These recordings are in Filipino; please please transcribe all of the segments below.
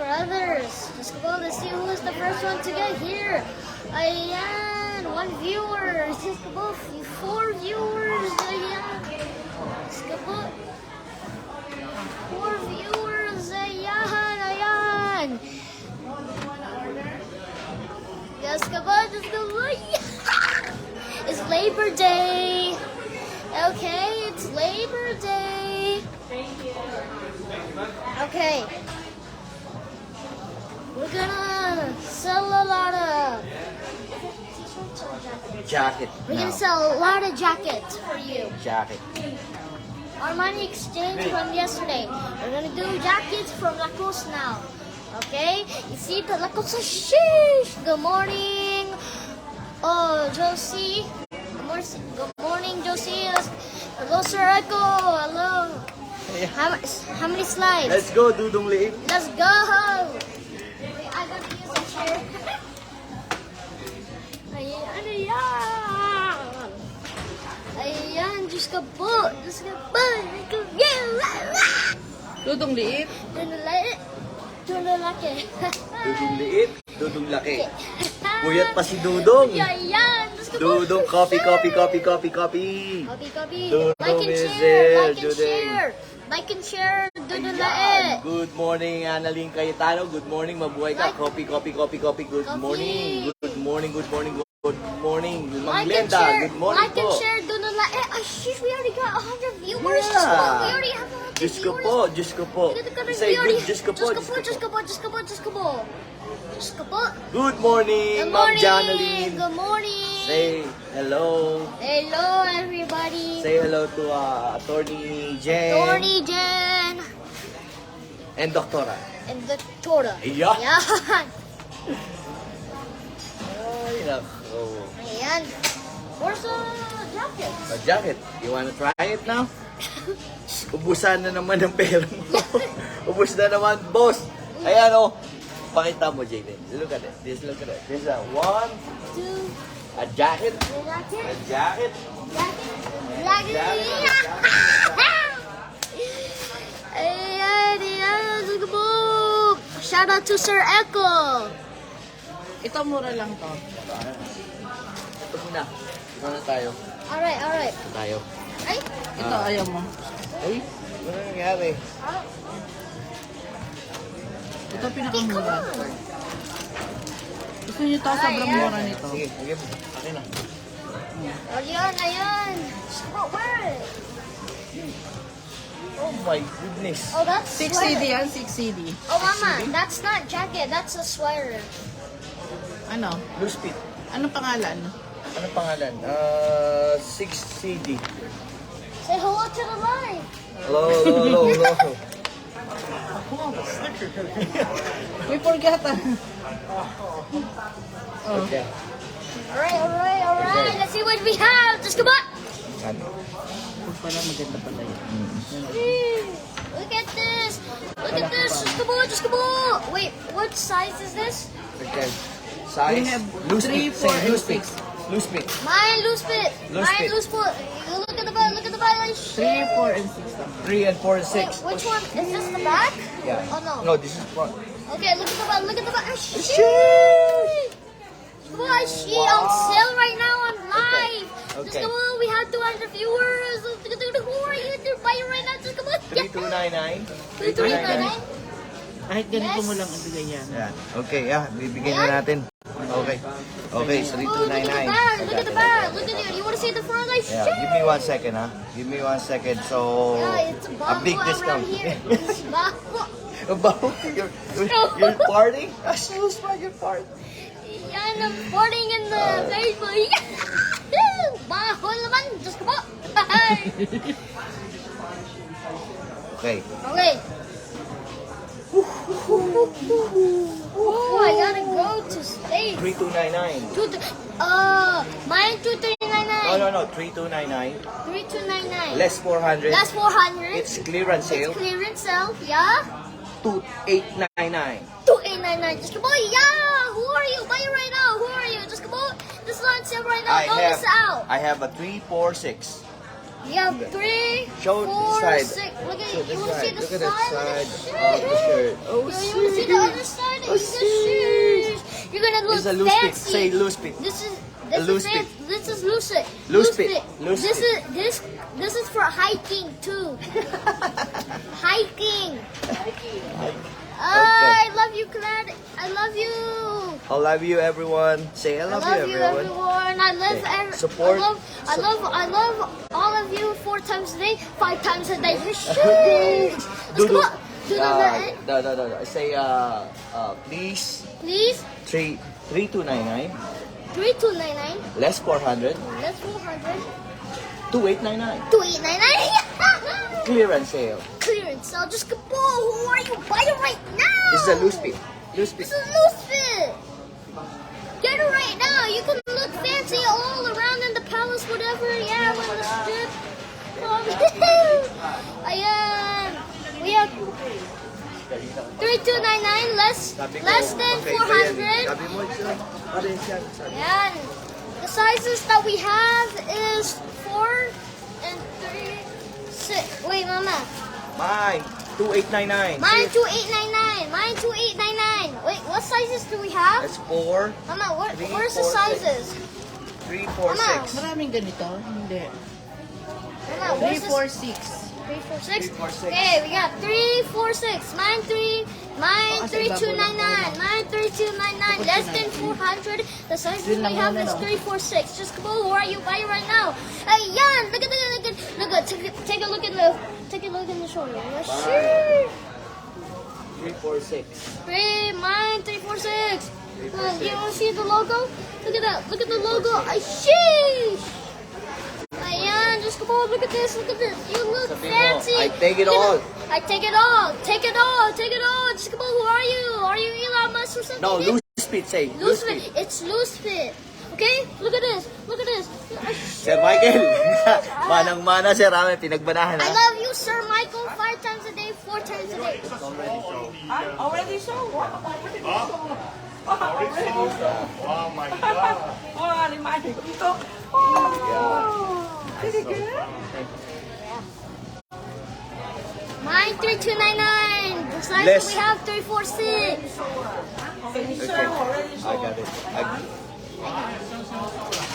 others. Just go, let's see who is the first one to get here. Ayan, 1 viewer. Just go, 4 viewers. Ayan. Just go, 4 viewers. Ayan, ayan. Just go, just go. It's Labor Day. Okay, it's Labor Day. Okay. We're gonna sell a lot of Jacket. We're now. gonna sell a lot of jackets for you. Jacket. Our money exchange from yesterday. We're gonna do jackets from Lacoste now. Okay? You see the Lacoste. Sheesh! Good morning. Oh, Josie. Good morning, Josie. Hello, Sir Echo. Hello. How many slides? Let's go, Dudong Liit. Let's go! Wait, I gotta use a chair. Ayan, ayan! Ayan, Diyos ka po! Diyos ka po! Dudong liit. Doon laki. Dudong Liit, Dudong Laki. Puyat pa si Dudong. Ayan, Diyos ka po! Dudong, copy. Copy. Dudong Like and is share! there, Like and Dudong. share! Like and share! Doon Ayan. Good morning, Annalyn Cayetano. Good morning, mabuhay ka. Copy. Good morning. Good morning. Mang Like and Glenda, share! good morning Like and po. share! Doon sheesh, we already got 100 viewers! Yeah. Diyos ko, we already have 100 Diyos ko viewers! po, Diyos ko po. Say good, Diyos ko po. Good morning, Good Ma'am morning. Janeline. Good morning. Say hello. Hello, everybody. Say hello to Attorney Jen. Tony, Jen, And Doctora. and the Tora. Yeah. Yan. Ay, nako. Ayan. Where's the jacket? A jacket. You wanna try it now? Ubusan na naman ang pera mo. Ubus na naman, boss. Ayan o. Pakita mo, Jaden. Look at it. This is a one. Two. A jacket. The jacket. A jacket. Jacket. Ayan, ayan. Sige po. Shout out to Sir Echo. Ito mura lang to. Ito muna. Ito na tayo. Alright. Ito tayo. Ay. Ito ayaw mo. Ay, ano nangyari? Ito pinakamura. Gusto niyo to? Sobrang mura nito. Sige. Akin na. Ayan. Where? Oh my goodness. Oh, that's 6 sweater. CD yan, 6 CD. Oh, Mama, that's not jacket. That's a sweater. Ano? Loose fit. Anong pangalan? Anong pangalan? 6 CD. Say hello to the live. Hello. May forgotten. Okay. Alright. Let's see what we have. Just come on. Ano? Huwag pala, maganda pala yun. Look at this. Just come on. Wait, what size is this? Okay. Size. We have loose 3, fit. 4, Say and loose fit. 6. Loose fit. Mine loose fit. Loose fit. Look at the back. 3, 4, and 6 lang. 3 and 4 and Wait, 6. which one? Is this the back? Yeah. Oh, no. No, this is front. Okay, look at the back. Sheesh. Come on, she on sale right now on live. Just Okay. come on, we have 200 viewers. Who are you to buy right now? Just come on. 3299. 3299. Kahit ganito Yes. mo lang ibigay yan. Yan. Okay, bibigyan na natin. Okay. Okay, Oh, 3299. look at the back. Look at it. You want to see the front? Like, Yeah, give me 1 second, ha? Give me 1 second. So, Yeah, it's a a big bumble discount. around here. It's bumble. About you're partying? I so fucking party. Yan, I'm farting in the Facebook. Bahol naman. Just come on. Okay. Okay. Oh, I gotta go to state. 3299. Mine 2399. No. 3299. 3299. Less 400. That's 400. It's clearance sale. It's clearance sale. Yeah. 2899. 2899. Just come on. Yeah. Who are you? Buy it right now. Who are you? Just come on. This is on sale right now. Don't miss out. I have a 346. You have 3, Show 4, side. 6. Look at Show you. this Want to see side. the Look at side? that Look side at the of the shirt. Oh, You want to see the other side? Oh, Sheesh. You're gonna look This is a loose fit. fancy. Say loose fit. This is A loose fit. This is loose fit. Loose fit. Loose This fit. is this is for hiking too. Hiking. I love you, Clad. I love you. I love you, everyone. Say I love, you, everyone. I love Okay. every, Support. I love all of you 4 times a day, 5 times a day. Sheesh. Let's go. Do the No. Say, please, please. 3299 3299. less 400, That's 400. 2899. 2899. Clearance sale. Clearance. So just go. Who are you buying right now? This is a loose fit. Loose fit. This is loose fit. Get it right now. You can look fancy all around in the palace, whatever. Yeah, when the strip. Ayan. We have 3299 less than 400. Sabi mo, ano yun siya? Ayan. The sizes that we have is 4 and 3, 6. Wait, Mama. Mine, 2899. Mine 2899. Mine 2899. Wait, what sizes do we have? That's 4, Mama, Three, where's the 4, 6. sizes? 3, 4, Mama. 6. Maraming ganito. Hindi. Mama, 3, where's 4, the 6. 3, 4, 6? 3, 4, 6. Okay, we got 3, 4, 6. Mine 3. Mine Oh, 3299. Mine 3299. Less than 400. The sizes Yun we lang have yun, is ano? 3, 4, 6. Just come over. Where are you buying right now? Ayan! Look at. Take a look in the shoulder. Yes, sure. 3, 4, 6. 3, mine 3, 4, 6. You want to see the logo? Look at that. Look at the logo. Ay, sheesh! Ayan, just come on. Look at this. Look at this. You look Sabi mo, fancy. I take it You all. look- I take it all. Take it all. Take it all. Just come on. Who are you? Are you Elon Musk or something? No, loose fit, say. Loose fit. It's loose fit. Okay? Look at this. Look at this. Ay, Sir Michael, manang-mana Sir Rame, pinagbanahan I ha. love you, Sir Michael. 5 times a day, 4 times a day. Already so? Oh my God. Oh, remind me. Ito. Mine 3299. The size Less. that we have 346. Okay, I got it.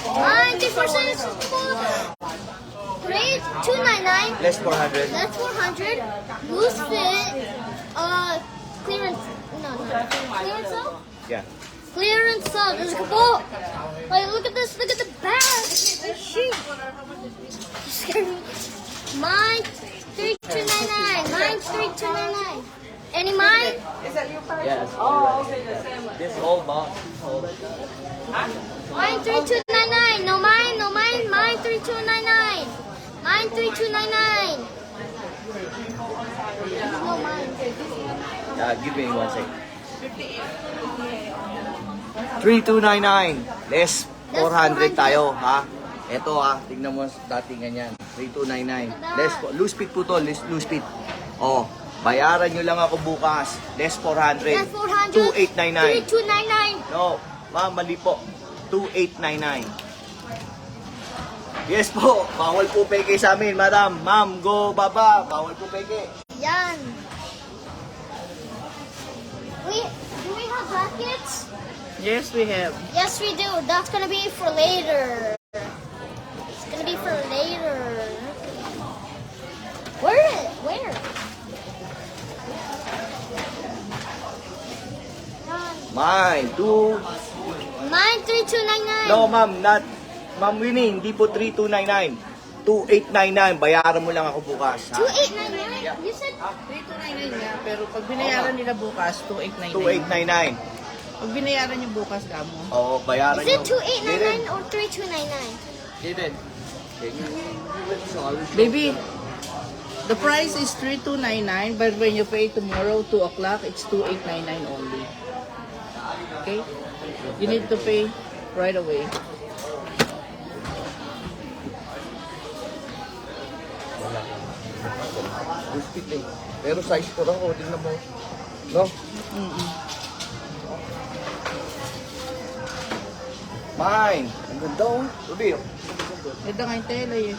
Mine 346. 3299. Less 400. That's 400. Loose fit. Clearance. No. Clearance sale? Yeah. Clearance sale. There's a couple. Like, look at this. Look at the bag. Sheesh. You scared me. Mine 3299. Mine 3299. Any mine? Yes. Oh, okay. This whole box. Mine 3299. No mine. No mine. Mine 3299. Mine 3299. No mine. Give me 1 second. 3299. Less 400 tayo, ha? Ito tignan mo dating ganyan. 3299. Less loose fit po to, loose fit. Oh, bayaran nyo lang ako bukas. Less 400. That's 400. 2899. 3299. No, ma'am, mali po. 2899. Yes po, bawal po peke sa amin, madam. Ma'am, go baba. Bawal po peke. Yan. Do we have brackets? Yes, we have. Yes, we do. That's gonna be for later. It's gonna be for later. Where? Mine, 2. Mine 3299. No, ma'am, not. Ma'am Winnie, hindi po 3299. 2899. Bayaran mo lang ako bukas. Ha? 2899. You said 3299 nga, pero pag binayaran nila bukas, 2899. 2899. Pag binayaran niyo bukas, kamo. Oo, bayaran is it nyo. 2899 or 3299? Didn't. Baby, the price is 3299, but when you pay tomorrow, 2 o'clock, it's 2899 only. Okay? You need to pay right away. Guspit eh. Pero size ko lang, tingnan mo. No? Mine. Ang ganda oh. Ruby, oh. Ito nga yung tela eh.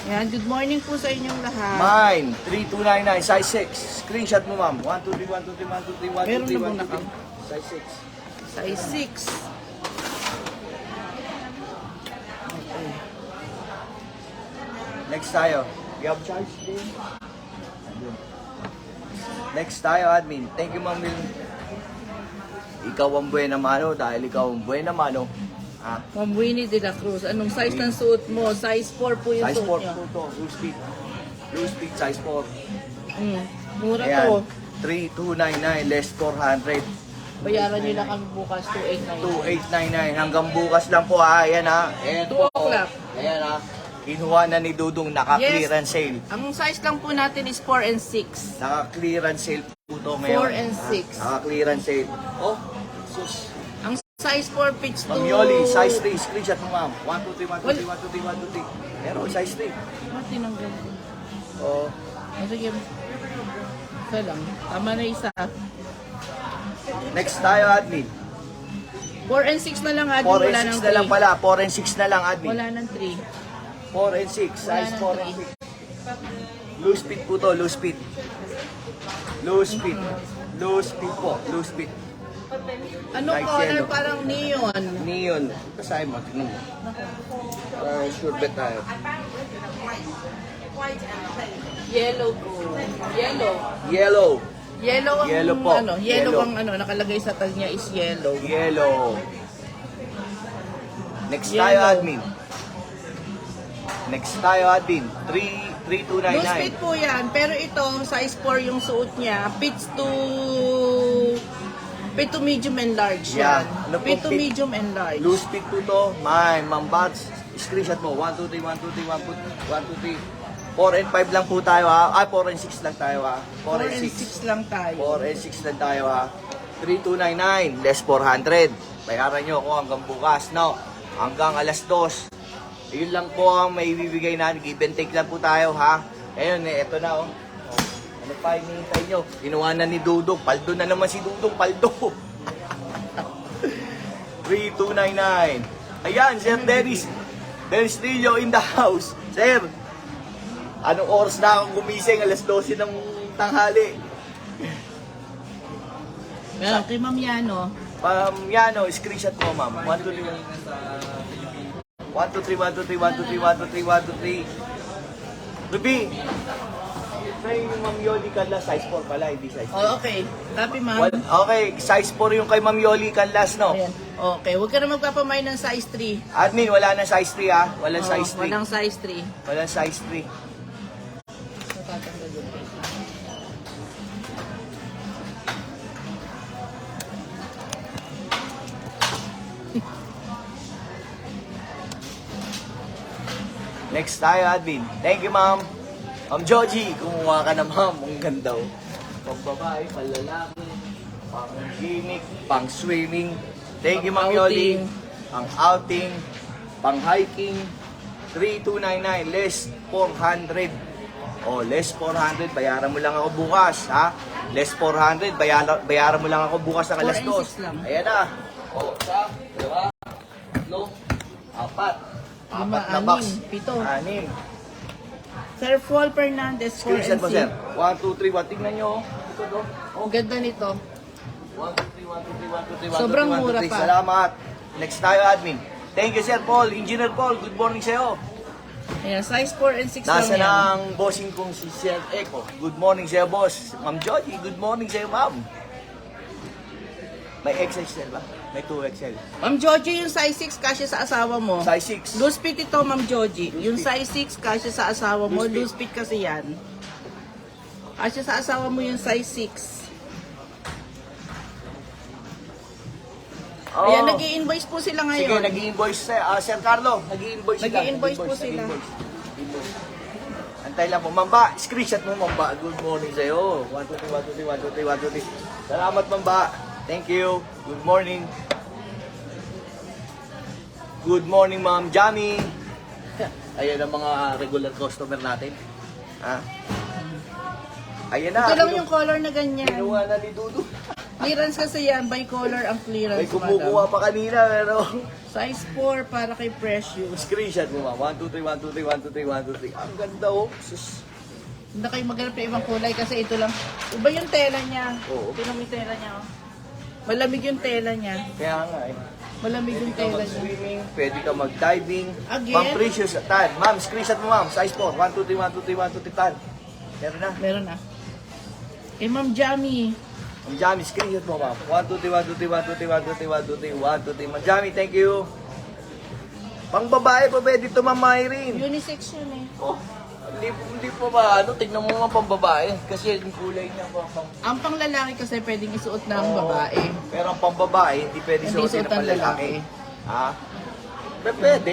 Yan, good morning po sa inyong lahat. Mine, 3299, size 6. Screenshot mo, ma'am. 1, 2, 3, 1, 2, 3, 1, 2, 3, 1, 2, 3, Meron na 1, muna 2, 3. kami. Size 6. Size 6. Okay. Next tayo. You have charge din. Next tayo, admin. Thank you, Ma'am Will. Ikaw ang buena mano dahil ikaw ang buena mano. Ah, Ma'am Winnie de la Cruz, anong size ng suot mo? Size 4 po yung size 4 suot niyo. po to. Loose fit. Loose fit, size 4. Mura to. Ayan. 3299 less 400. Bayaran nyo lang kami bukas, 289. 2899 hanggang bukas lang po ha. Ayan ha. Ayan 2 po. o'clock. Ayan ha. Kinuha na ni Dudong, naka-clearance sale. Ang size lang po natin is 4 and 6. Naka-clearance sale po to ngayon. 4 and 6. Naka-clearance sale. Oh, sus. Ang size 4 fits to... Ma'am Yoli, size 3. Screenshot mo ma'am. 1, 2, 3, 1, 2, 3, 1, 2, 3, 1, 2, 3. Meron, size 3. Ba't tinanggal ko? Oh. Sige. Isa lang. Tama na isa. Next tayo, admin. 4 and 6 na lang, Adi. 4 Wala and nang 6 na lang 3. pala. 4 and 6 na lang, admin. Wala nang 3. 4 and 6. Size nang 4 and 6. Loose fit po to, loose fit. Loose fit. Loose fit po, loose fit. Ano Like color? yellow. Parang neon. Neon. Basahin mo, tignan mo. Sure bet tayo. Yellow po. Yellow. Yellow. Yellow ang Yellow po. ano, yellow, Yellow. ang ano, nakalagay sa tag niya is yellow. Yellow. Next tayo, Yellow. admin. Next tayo, admin. Loose fit 3299. po yan, pero ito, size 4 yung suot niya, fits to medium and large Yeah. yan. Ano Fit pong to fit? medium and large. Loose fit po to. Ma'am Bats. Screenshot mo. 1, 2, 3, 1, 2, 3, 1, 2, 3. 4 and 5 lang po tayo ha. 4 and 6 lang tayo ha. 4 and 6 lang tayo. 4 and 6 lang tayo ha. 3299 less 400. Bayaran nyo ako hanggang bukas. Now, hanggang alas 2. Yun lang po ang may bibigay na. Give and take lang po tayo ha. Ayun eto na oh. Ano pa hinihintay nyo? Kinuha na ni Dudong. Paldo na naman si Dudong. Paldo. 3299. Ayan, Sir Dennis. Dennis Trillo in the house. Sir, anong oras na akong gumising? Alas 12 ng tanghali. Meron kay Ma'am Yano. Yano, screenshot mo, ma'am. 1, 2, 3, 1, 2, 3, 1, 2, 3, 1, 2, 3, 1, 2, 3, 1, 2, 3. Ruby, try yung Ma'am Yoli Canlas, size 4 pala, hindi size 3. Oh, okay. Copy, Ma'am. Okay, size 4 yung kay Ma'am Yoli Canlas, no? Ayan. Okay, huwag ka na magpapamay ng size 3. Admin, wala na size 3 ha? Walang Oo, size 3. Walang size 3. Walang size 3. So, tatanggal yung face. Next tayo, admin. Thank you, ma'am. Ma'am Joji, kumuha ka na, ma'am. Ang ganda, oh. Pang babae, pang lalaki, pang gimmick, pang swimming. Thank you, ma'am Yoli. Pang outing, pang hiking. 3299, less 400. Oh, less 400, bayaran mo lang ako bukas, ha? Less 400, bayaran mo lang ako bukas ng alas 4 and 6 2. lang. Ayan na. Oh, isa, dalawa, tatlo, apat. Lima, Apat na box. 6, 7. 6. Sir Paul Fernandez, 4 Screenshot and mo, 6. sir. 1, 2, 3, 1. Tingnan nyo. Ito, do. Ang ganda nito. 1, 2, 3, 1, 2, 3, 1, 2, 3, 1, 2, 3, Sobrang 1, 2, 3. mura pa. Salamat. Next tayo, admin. Thank you, Sir Paul. Engineer Paul, good morning sa'yo. Ayan, size 4 and 6 Nasa lang na yan. ang bossing kong si Sir Echo. Good morning sa'yo, boss. Ma'am Joji, good morning sa'yo, ma'am. May XXL ba? May 2XL. Ma'am Joji, yung size 6 kasya sa asawa mo. Size 6. Loose fit ito, Ma'am Joji. Loose Yung fit. size 6 kasya sa asawa mo. Loose fit. Loose fit kasi yan. Kasya sa asawa mo yung size 6. Oh. Ayan, nag-i-invoice po sila Sige, ngayon. nag-i-invoice Sir Carlo. Nag-i-invoice sila. Nag-i-invoice po sila. Nag-i-invoice. Antay lang po. Mamba, screenshot mo, Mamba. Good morning sa'yo. 1, 2, 3, 1, 2, 3, 1, 2, 3, 1, 2, 3. Salamat, Mamba. Thank you. Good morning. Good morning, Ma'am Jami. Ayan ang mga regular customer natin. Ha? Ayan na. Ito lang yung color na ganyan. Kinuha na ni Dudu. Clearance kasi yan, bicolor ang clearance, May kumukuha pa kanina, pero... Size 4 para kay Precious. Screenshot mo, ma'am. 1, 2, 3, 1, 2, 3, 1, 2, 3, 1, 2, 3. Ang ganda, oh. Sus. Hindi kayo maghanap ng ibang kulay kasi ito lang. Iba yung tela niya. Oo. Tingnan mo yung tela niya, oh. Malamig yung tela niya. Kaya nga, eh. Malamig yung Pwede ka tela niya. mag-swimming, pwede ka mag-diving. Again? Ma'am Precious, tan. Ma'am, screenshot mo, ma'am. Size 4. 1, 2, 3, 1, 2, 3, 1, 2, 3, tan. Meron na. Meron na. Eh, Ma'am Jamie. Ma'am Jamie, screenshot mo, ma'am. 1, 2, 3, 1, 2, 3, 1, 2, 3, 1, 2, 3, 1, 2, 3, 1, 2, 3. Ma'am Jamie, thank you. Pang babae pa pwede ito, Ma'am Irene. Unisex yun eh. Oh, hindi po ba, ano, tignan mo nga pang babae. Kasi yung kulay niya pa pang... Ang pang lalaki kasi pwedeng isuot ng Oo. babae. Pero ang pang babae, hindi pwede Hindi suotin ng suotan panlalaki. lalaki. Ha? Pero pwede.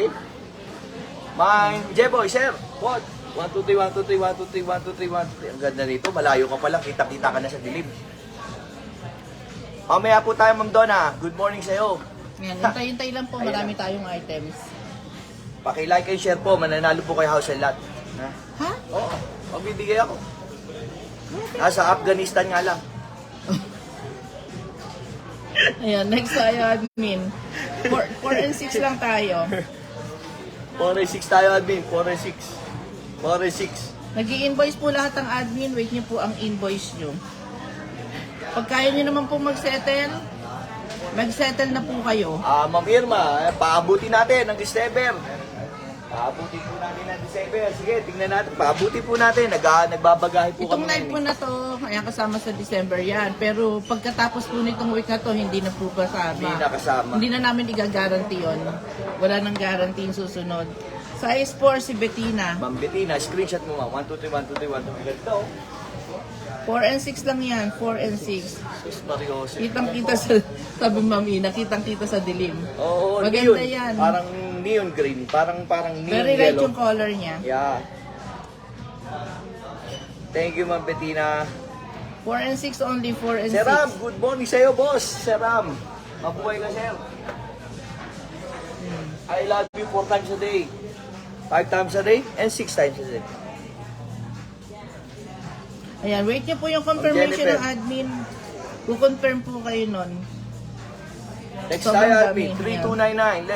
Mine, Jeboy, sir. What? 1, 2, 3, 1, 2, 3, 1, 2, 3, 1, 2, 3, 1, 2, 3. Ang ganda nito. Malayo ka pa lang. Kita-kita ka na sa dilim. Mamaya po tayo, Ma'am Donna. Good morning sa'yo. Yan, hintay-hintay lang po. Marami tayong items. Paki-like and share po. Mananalo po kayo house and lot. Ha? Ha? Oo. Magbibigay ako. Nasa Afghanistan nga lang. Ayan, next tayo, admin. 4 and 6 lang tayo. 4 and 6 tayo, admin. 4 and 6. 4 and 6. Nag-i-invoice po lahat ng admin. Wait niyo po ang invoice nyo. Pag kaya nyo naman po mag-settle, mag-settle na po kayo. Ma'am Irma, paabuti natin ng December. Paabuti po natin ng December. Sige, tingnan natin. Paabuti po natin. Nagbabagahe po Itong kami. live po na to, kaya kasama sa December yan. Pero pagkatapos po nitong week na to, hindi na po kasama. Hindi na kasama. Hindi na namin i-guarantee yun. Wala nang guarantee yung susunod. Size 4 si Bettina. Ma'am Bettina, screenshot mo ma'am. 1, 2, 3, 1, 2, 3, 1, 2, 3. Ganda oh. 4 and 6 lang yan. 4 and 6. Sus, Marioso. Kitang-kita sa, sabi Mami, nakitang-kita sa dilim. Oo, Maganda neon. yan. Parang neon green. Parang neon Very light yellow. yung color niya. Yeah. Thank you, Ma'am Bettina. 4 and 6 only, 4 and 6. Sir Ram, good morning sa'yo, boss. Sir Ram, mabuhay ka, sir. I love you 4 times a day. 5 times a day and 6 times a day. Ayan, wait niyo po yung confirmation Jennifer. ng admin. Kukonfirm po kayo nun. Next Sobrang tayo, dami. admin. 3299.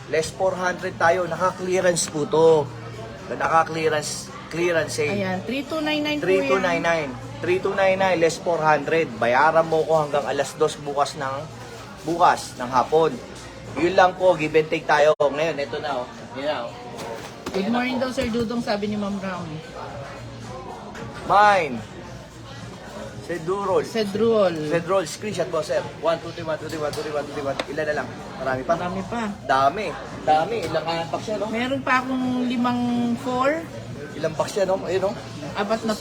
Less 400 tayo. Naka-clearance po to. Naka-clearance sale. Ayan, 3299 po yan. 3299. Less 400. Bayaran mo ko hanggang alas 2 bukas ng hapon. Yun lang po. Give and take tayo. Ngayon, ito na. Yun na. Good morning daw, Sir Dudong, sabi ni Ma'am Brown. Mine. Sedurol. Cedrol. Screenshot mo, sir. 1, 2, 3, 1, 2, 3, 1, 2, 3, 1, 2, 3, 1. Ilan na lang? Marami pa? Marami pa. Dami. Ilang packs yan, no? Meron pa akong 5-4. Ilang packs yan, no? Ayun, no? Apat na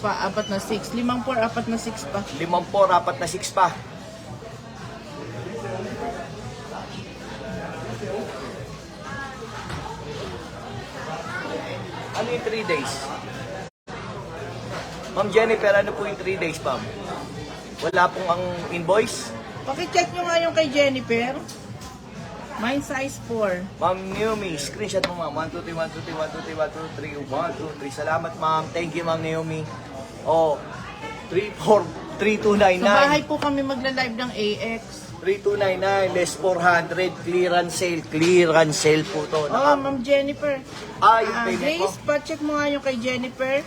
6. 5-4, apat na 6 pa. 5, 4, 4 na 6 pa. Ano yung 3 days? Ma'am Jennifer, ano po yung 3 days, ma'am? Wala pong ang invoice? Pakicheck nyo nga yung kay Jennifer. Mine size 4. Ma'am Naomi, screenshot mo, ma'am. 1, 2, 3, 1, 2, 3, 1, 2, 3, 1, 2, 3, 1, 2, 3. Salamat, ma'am. Thank you, ma'am Naomi. Oh, 3, 4, 3299. Sa bahay po kami magla-live ng AX. 3299, less 400, clearance sale po to. Oh, Ma'am Jennifer. Yung payment Grace, mo. pa-check mo nga yung kay Jennifer.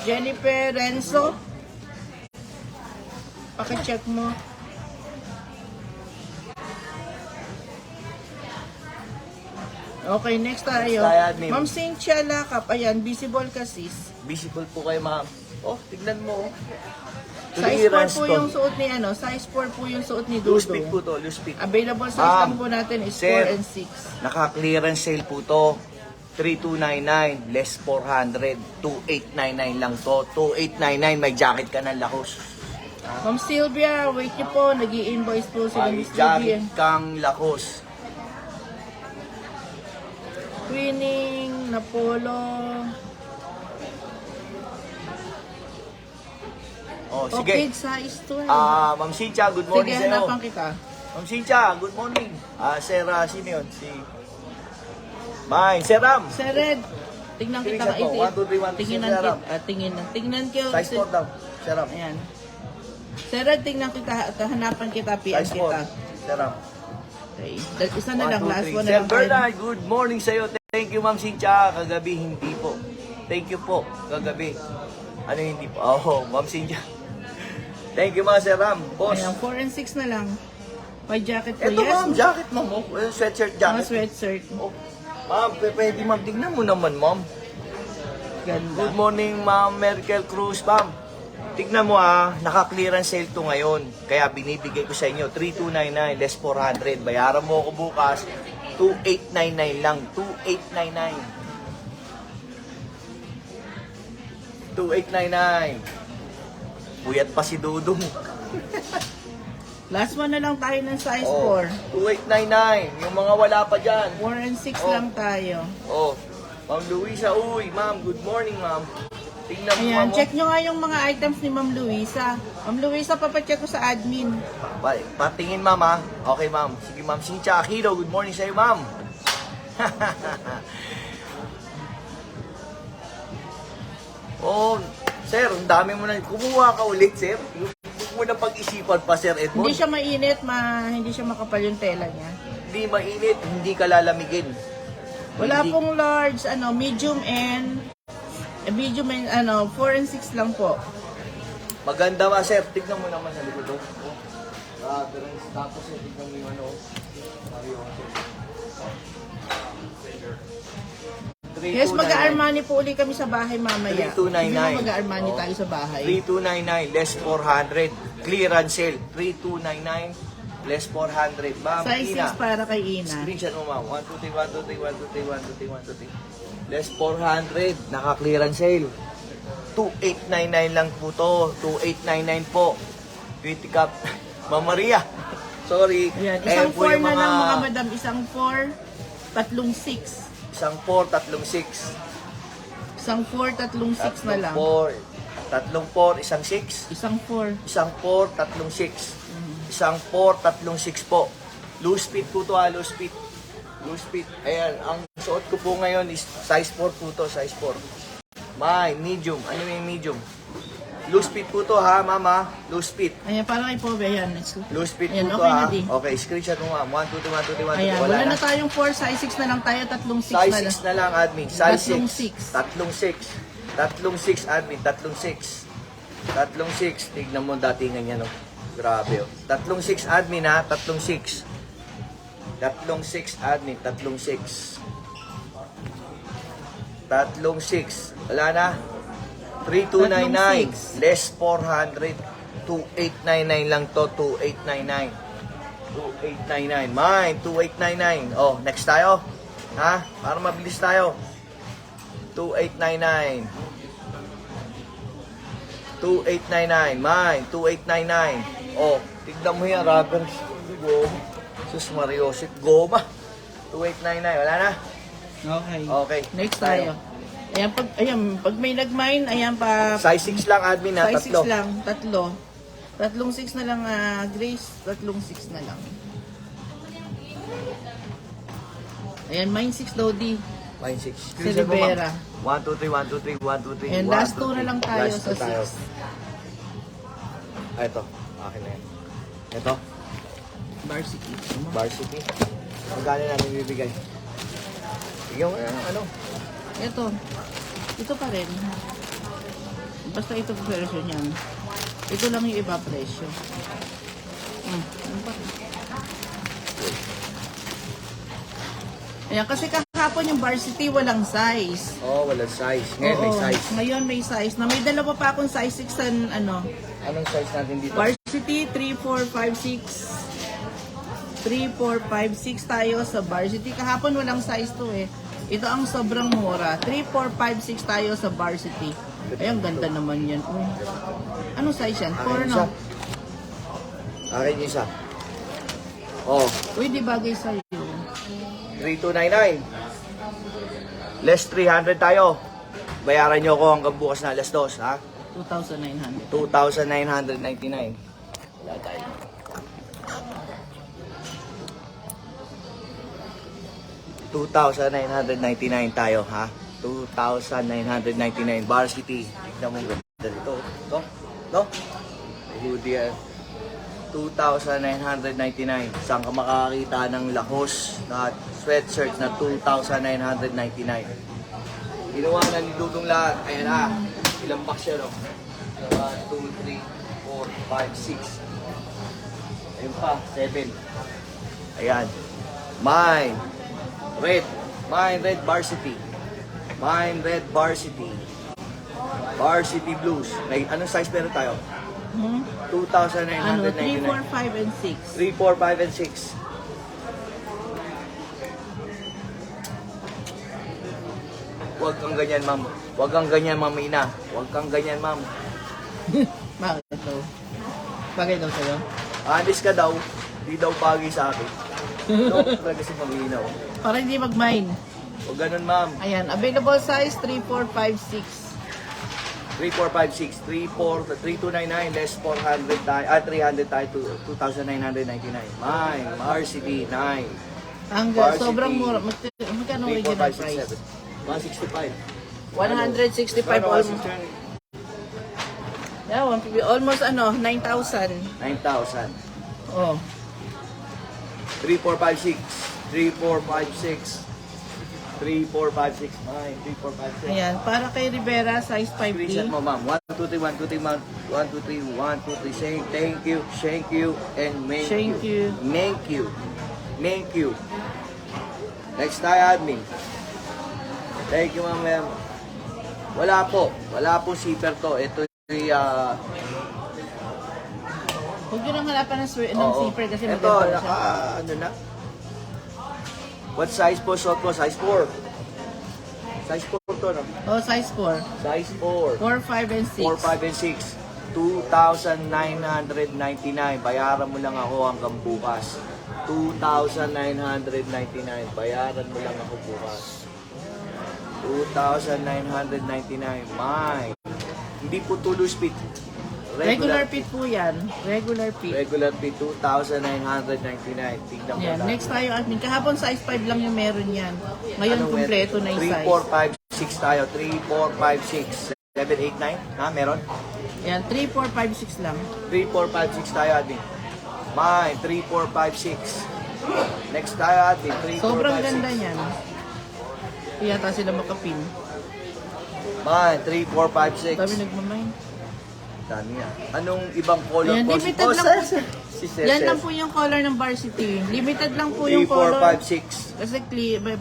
Jennifer Renzo. Pakicheck mo. Okay, next tayo. Next tayo, admin. Ma'am Cynthia Lakap. Ayan, visible ka sis. Visible po kayo, ma'am. Oh, tignan mo. Size 4 Clearance po to. yung suot ni ano, size 4 po yung suot ni Loose fit po Dudo. to, loose fit. Available size Ma'am, lang po natin is sir. 4 and 6. Naka-clearance sale po to. 3299, less 400, 2899 lang to. 2899, may jacket ka ng Lacoste. Ma'am Sylvia, wait niyo po, nag-i-invoice po sila May Miss Judy. jacket kang Lacoste. Twinning, Napolo. Oh, Okay, sige. size 12. Ma'am Cynthia, good morning Sige, sa'yo. hanapan kita. Ma'am Cynthia, good morning. Sir, sino yun? Sir Ram. Sir Red, tingnan kita Screenshot ka mo. 1, 2, 3, 1, 2, Tingnan Sir Ram. kita. Tingnan. Tingnan ko. Size 4 daw. Sir Ram. Ayan. Sir, tingnan kita, hanapan kita, PM Size 4. kita. Sir Ram. Okay. Isa na lang, 1, 2, last 3. one na Sir lang tayo. Bernard, good morning sa'yo. Thank you, Ma'am Cynthia. Kagabi, hindi po. Thank you po. Kagabi. Ano hindi po? Oh, Ma'am Cynthia. Thank you, mga Sir Ram. Boss. Ayan, 4 and 6 na lang. May jacket ko, Ito, yes. ma'am. Jacket, ma'am. Oh. Sweatshirt Mga jacket. sweatshirt. Oh. Ma'am, pwede, ma'am. Tignan mo naman, ma'am. Ganda. Good morning, Ma'am Merkel Cruz, ma'am. Tignan mo naka-clearance sale to ngayon. Kaya binibigay ko sa inyo, 3,299 less 400. Bayaran mo ako bukas, 2,899 lang. 2,899. 2,899. Puyat pa si Dudong. Last one na lang tayo ng size Oh, 2,899. Yung mga wala pa dyan. 4. 4 and 6 Oh. lang tayo. Oh, Ma'am Luisa, uy, ma'am, good morning, ma'am. Tingnan mo, Ayan, ma'am. check nyo nga yung mga items ni Ma'am Luisa. Ma'am Luisa, papacheck ko sa admin. Patingin, ma'am, ha? Okay, ma'am. Sige, ma'am. Cynthia Aquino, good morning sa'yo, ma'am. Oh, sir, ang dami mo na. Kumuha ka ulit, sir. Huwag mo na pag-isipan pa, Sir Edmond. Hindi siya mainit, hindi siya makapal yung tela niya. Hindi mainit, hindi ka lalamigin. Wala Hindi- pong large, medium and 4 and 6 lang po. Maganda ba, sir? Tignan mo naman sa likod. Oh. Tapos, tignan mo yung ano. Yes, mag-Armani po uli kami sa bahay mamaya. 3,299. Mag-Armani Oh. tayo sa bahay. 3,299 less 400. Clearance sale. 3,299 less 400. Ma'am, Size Ina. 6 para kay Ina. Screenshot mo, ma'am. 1, 2, 3, 1, 2, 3, 1, 2, 3, 1, 2, 3, 1, 2, 3. Less 400. Naka-clearance sale. 2,899 lang po to. 2,899 po. Beauty Cup. Ma'am Maria. Sorry. Ayan, Ayan isang po 4 yung na lang mga madam. Isang 4, tatlong 6. Isang 4, tatlong 6. Isang 4, tatlong 6 na lang. 4. Tatlong 4, isang 6. Isang 4. Isang 4, tatlong 6. Isang 4, tatlong 6 po. Loose fit po to, loose fit. Loose fit. Ayan, ang suot ko po ngayon is size 4 po to, size 4. May, medium. Ano yung medium? Loose fit po to, ha, mama? Loose fit. Ayan, para kay Pobe. Ayan. Loose fit Ayan, po to, okay ha? na, di. Okay, screenshot mo, ma'am. 1, 2, 3, 1, 2, 3, 1, 2, 3. Ayan, Wala wala na. na tayong 4, size 6 na lang tayo. Tatlong 6 Size na lang. 6 na lang, admin. Size Tatlong 6. 6. Tatlong 6. Tatlong 6, admin. Tatlong 6. Tatlong 6. Tignan mo datingan niya, no? Grabe, oh. Tatlong 6, admin, ha? Tatlong 6. Tatlong 6, admin. Tatlong 6. Tatlong 6. Wala na. 3,299. Less 400. 2,899 lang to. 2,899. 2,899. Mine. 2,899. Oh, next tayo. Ha? Para mabilis tayo. 2,899. 2,899. Mine. 2,899. Oh, tignan mo yan. Rubber. Goma. Sus Mariosip. Goma. 2,899. Wala na? Okay. Okay. Next tayo. Ayan, pag may nag-mine, ayan pa. Size 6 lang, admin, ha? Size 6 Tatlo. lang, tatlo. Tatlong 6 na lang, Grace. Tatlong 6 na lang. Ayan, mine 6 daw, di. Mine 6. Si Rivera. 1, 2, 3, 1, 2, 3, 1, 2, 3. Ayan, last 2 na lang tayo Last sa two tayo. 6. Ah, ito. Akin na yan. Ito. Varsity. Varsity. Magkano natin bibigay? Bigyan mo na, ano? Ito. Ito pa rin. Basta ito po version yan. Ito lang yung iba presyo. Ano pa rin? Ayan, kasi kahapon yung varsity walang size. Oh, walang size. Ngayon may Oo, size. Ngayon may size. Na may dalawa pa akong size 6 and Anong size natin dito? varsity 3, 4, 5, 6. 3, 4, 5, 6 tayo sa varsity. Kahapon walang size to eh. Ito ang sobrang mura. 3, 4, 5, 6 tayo sa varsity. Ay, ang ganda naman yan. Uy. Anong size yan? 4 isa. no? Akin yung isa. Oh, Uy, di bagay sa'yo. 3,299. Less 300 tayo. Bayaran nyo ako hanggang bukas na alas 2, ha? 2,900. 2,999. Wala tayo. $2,999 tayo, ha? 2,999 Varsity. Tignan mo ang ganda dito. Ito. Ito. Hoodie yan. 2,999. Saan ka makakita ng Lacoste na sweatshirt na 2,999. Ginawa na ni Dudong lahat. Ayan na. Ilang box yan, no? 1, 2, 3, 4, 5, 6. Ayun pa, 7. Ayan. Mine red varsity. Mine red varsity. Varsity blues. Anong size meron tayo? Ano, 3, 2,999. 4, 5, and 6. 3, 4, 5, and 6. Huwag kang ganyan, ma'am. Huwag kang ganyan, ma'am Ina. Huwag kang ganyan, ma'am. Bakit daw? Bagay daw sa'yo? Alis ka daw. Di daw bagay sa akin. No, talaga si Ma'am Ina. Oh. Para hindi mag-mine. Huwag ganun, ma'am. Ayan, available size 3, 4, 5, 6. 3456 3299 less 400 tayo 300 tayo to 2,999. Mine RCD 9 Ang Varsity. sobrang mura. Magkano original price? 165. 165 almost. Yeah, almost 9,000. 9,000. Oh. 3456 3456 3456 mine 3456. Ayan, para kay Rivera, size 5D. Screenshot mo, ma'am. 1, 2, 3, 1, 2, 3, 1, 2, 3, 1, 2, 3, saying thank you, and make Thank you. Thank you. Next tayo, admin. Thank you, ma'am. Wala po zipper to. Ito yung, Huwag nyo nang halapan ng oo. zipper kasi Ito, maganda siya. ano na? What size po suot mo? Size 4. Size 4 to, no? Oh, size 4. Size 4. 4, 5, and 6. 4, 5, and 6. 2,999. Bayaran mo lang ako hanggang bukas. 2,999. Bayaran mo lang ako bukas. 2,999. Mine. Hindi po tulos fit. Regular fit po yan. Regular fit. Regular fit. 2,999. Tignan mo Yan. lang. Next tayo, admin. Kahapon size 5 lang yung meron yan. Ngayon, Anong kumpleto na yung 3, size. 4, 5, 6 tayo. 3, 4, 5, 6. 7, 8, 9. Ha, meron? Yan, 3, 4, 5, 6 lang. 3, 4, 5, 6 tayo, Adin. Mine, 3, 4, 5, 6. Next tayo, Adin. 3, 4, 5, 6. Sobrang ganda niyan. Kaya yata sila makapin. Mine, 3, 4, 5, 6. Dami nagmamay. Dami yan. Anong ibang color Ayan, po? limited lang po. Si Sir Yan lang says. po yung color ng varsity. Limited lang po 3, yung 4, color. 5, 6. Kasi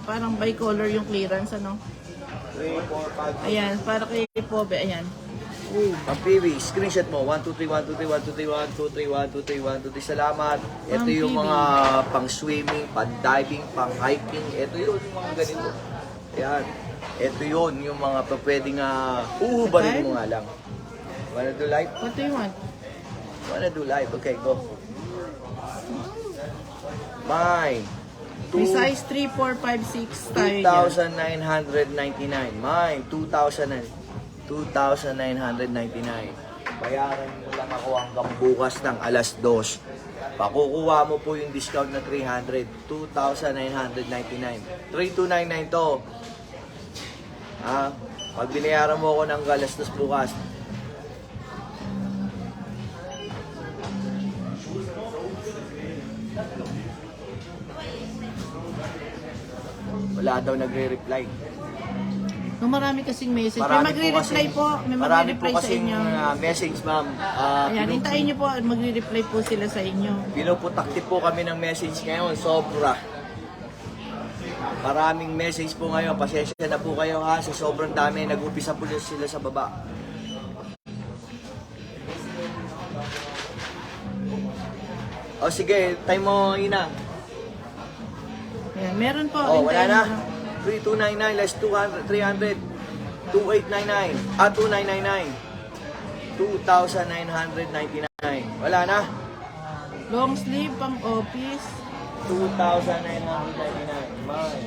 parang bicolor yung clearance, ano? 3, 4, 5, 6. Ayan, para kay Pobe, ayan. Ang PV, screenshot mo. 1, 2, 3, 1, 2, 3, 1, 2, 3, 1, 2, 3, 1, 2, 3, 1, 2, 3. Salamat. Ito yung PV. mga pang-swimming, pang-diving, pang-hiking. Ito yun, yung mga ganito. Ayan. Ito yun, yung mga pwedeng uhubarin mo nga lang. Wanna do live? What do you want? Wanna do live? Okay, go. Mine. May size 3, 4, 5, 6 tayo yan. 2,999. Mine. 2,999. Bayaran mo lang ako hanggang bukas ng alas 2. Pakukuha mo po yung discount na 300. 2,999. 3,299 to. Pag binayaran mo ako ng alas 2 bukas, wala daw nagre-reply. No, marami kasing message. May Marami magre-reply po. May marami magre-reply po sa kasing inyo. message, ma'am. Ayan, hintayin nyo po. Magre-reply po sila sa inyo. Pinuputakti po kami ng message ngayon. Sobra. Maraming message po ngayon. Pasensya na po kayo ha. Sa sobrang dami. Nag-upisa po sila sa baba. O sige, time mo, Ina. Ayan, meron po. Oh, wala hintayin na. nyo. 3299 less 200, 300. 2899. 2999. 2,999. Wala na. Long sleeve, pang office. 2,999. Mine.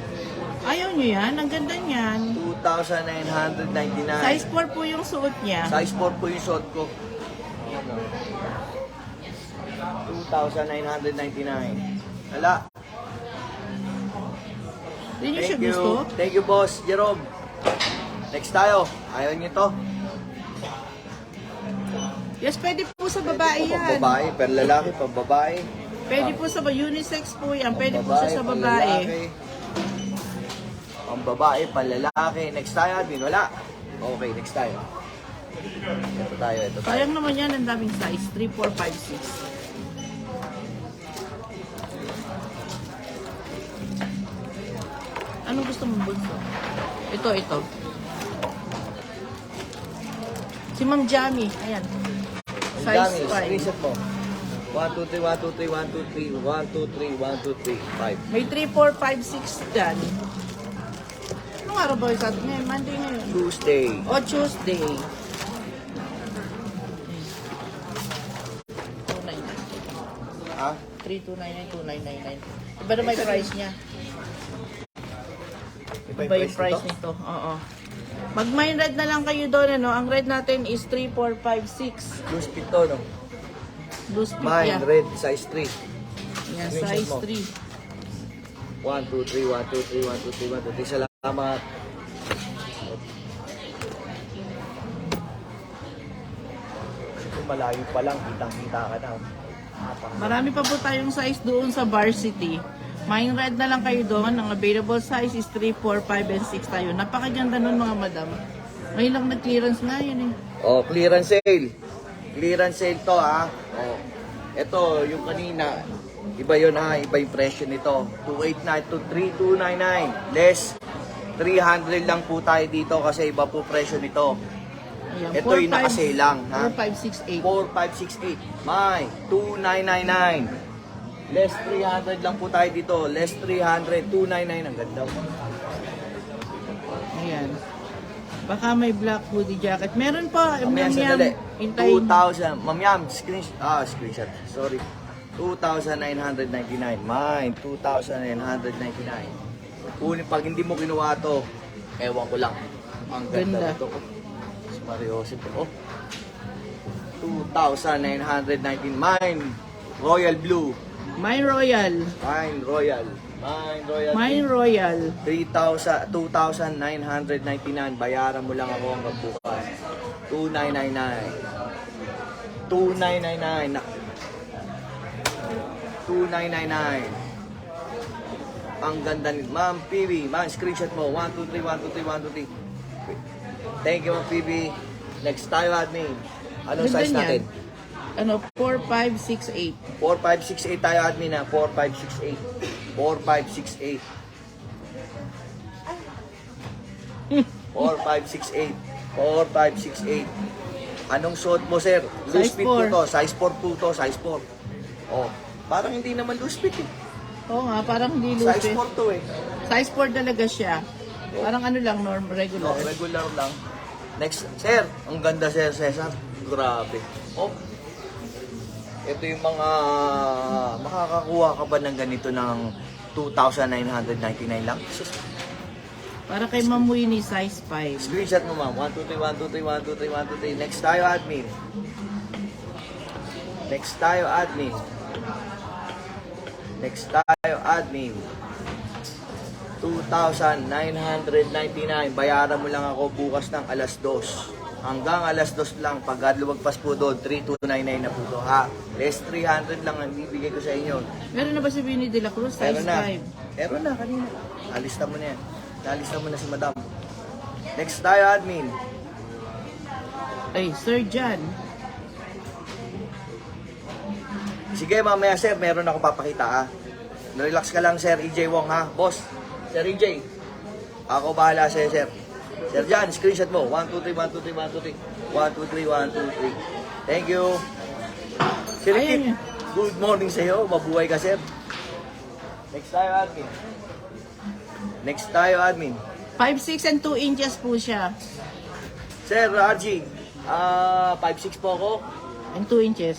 Ayaw nyo yan. Ang ganda niyan. 2,999. Size 4 po yung suot niya. Size 4 po yung suot ko. 2,999. Wala. Hindi nyo siya Thank gusto? you. Thank you, boss Jerome. Next tayo. Ayaw niyo to. Yes, pwede po sa babae Pang yan. babae, per lalaki, pang babae. Pwede po sa unisex po yan. Pwede po siya sa pang babae. lalaki. Pang babae, pang lalaki. Next tayo, Admin, wala. Okay, next tayo. Ito tayo. Sayang naman yan, ang daming size. 3, 4, 5, 6. Anong gusto mong bulso? Ito. Si Ma'am Jamie. Ayan. Ang Size dami, 5. screenshot mo. 1, 2, 3, 1, 2, 3, 1, 2, 3, 1, 2, 3, 1, 2, 3, 5. May 3, 4, 5, 6 dyan. Anong araw ba yung sa atin ngayon? Monday ngayon. Tuesday. O Tuesday. 299. Ha? 3299, 2999. Iba na may price niya. Iba Iba yung price nito. Oo. Mag-mine red na lang kayo doon, ano? Ang red natin is 3, 4, 5, 6. Loose fit to, no? Loose fit Mine, yan. red, size 3. Yan, Screenshot size mo. 3. 1, 2, 3, 1, 2, 3, 1, 2, 3, 1, 2, 3. Salamat. Malayo pa lang, kitang-kita ka na. Marami pa po tayong size doon sa Varsity. Mine red na lang kayo doon. Ang available size is 3, 4, 5, and 6 tayo. Napakaganda nun mga madam. Ngayon lang nag-clearance nga yun eh. Oh, clearance sale. Clearance sale to, ha. Oh. Ito, yung kanina, iba yun, ha. Iba yung presyo nito. 289 to 3299. Less 300 lang po tayo dito kasi iba po presyo nito. Ayan, Ito yung nakasale lang, ha? 4568. 4568. May 2999. Less 300 lang po tayo dito. Less 300, 299. Ang ganda. Ayan. Baka may black hoodie jacket. Meron pa. Mamaya Yam-yam. sandali. Hintayin. 2,000. Mamyam, screenshot. Sorry. 2,999. Mine, 2,999. Kunin, pag hindi mo kinuha to, ewan ko lang. Ang ganda Ganda. nito. Si Mario Jose po. Oh. 2,919. Mine, Royal Blue. Mine Royal. Mine, Royal. Mine, Royal. Mine Royal. 2,999. Bayaran mo lang ako hanggang bukas. 2,999. 2,999. 2,999. Ang ganda ni Ma'am PB. Ma'am, screenshot mo. 1, 2, 3, 1, 2, 3, 1, 2, 3. Thank you, Ma'am PB. Next tayo, admin. Anong Ganda size niyan. natin? Ano, 4568. 4568 tayo, admin, ha? 4568. 4568. 4568. 4568. Anong suot mo, sir? Loose Size fit po 4. to. Size 4 po to. Size 4. Oh, parang hindi naman loose fit eh. Oo nga, parang hindi loose Size eh. 4 to eh. Size 4 talaga siya. Parang ano lang, norm, regular. No, regular lang. Next, sir. Ang ganda, sir, Cesar. Grabe. Oh. Ito yung mga makakakuha ka ba ng ganito ng 2,999 lang? Sus. Para kay Ma'am Winnie, size 5. Screenshot mo, ma'am. 1, 2, 3, 1, 2, 3, 1, 2, 3, 1, 2, 3. Next tayo, admin. Next tayo, admin. Next tayo, admin. 2,999. Bayaran mo lang ako bukas ng alas 2. Hanggang alas 2 lang. Pag lumagpas po doon, 3,299 na po to, ha? Less 300 lang ang bibigay ko sa inyo. Meron na ba si Winnie de la Cruz? Size Meron na. 5. Meron na kanina. Nalista mo na yan. Nalista mo na si madam. Next tayo, admin. Ay, Sir John. Sige, mamaya, sir. Meron ako papakita, ha? Relax ka lang, Sir EJ Wong, ha? Boss, Sir EJ. Ako bahala sa'yo, sir. Sir John, screenshot mo. 1, 2, 3, 1, 2, 3, 1, 2, 3. 1, 2, 3, 1, 2, 3. Thank you. Sir Ayan Kip, yan. good morning sa'yo. Mabuhay ka, sir. Next tayo, admin. Next tayo, admin. 5'6 and 2 inches po siya. Sir RG, 5'6 po ako. And 2 inches.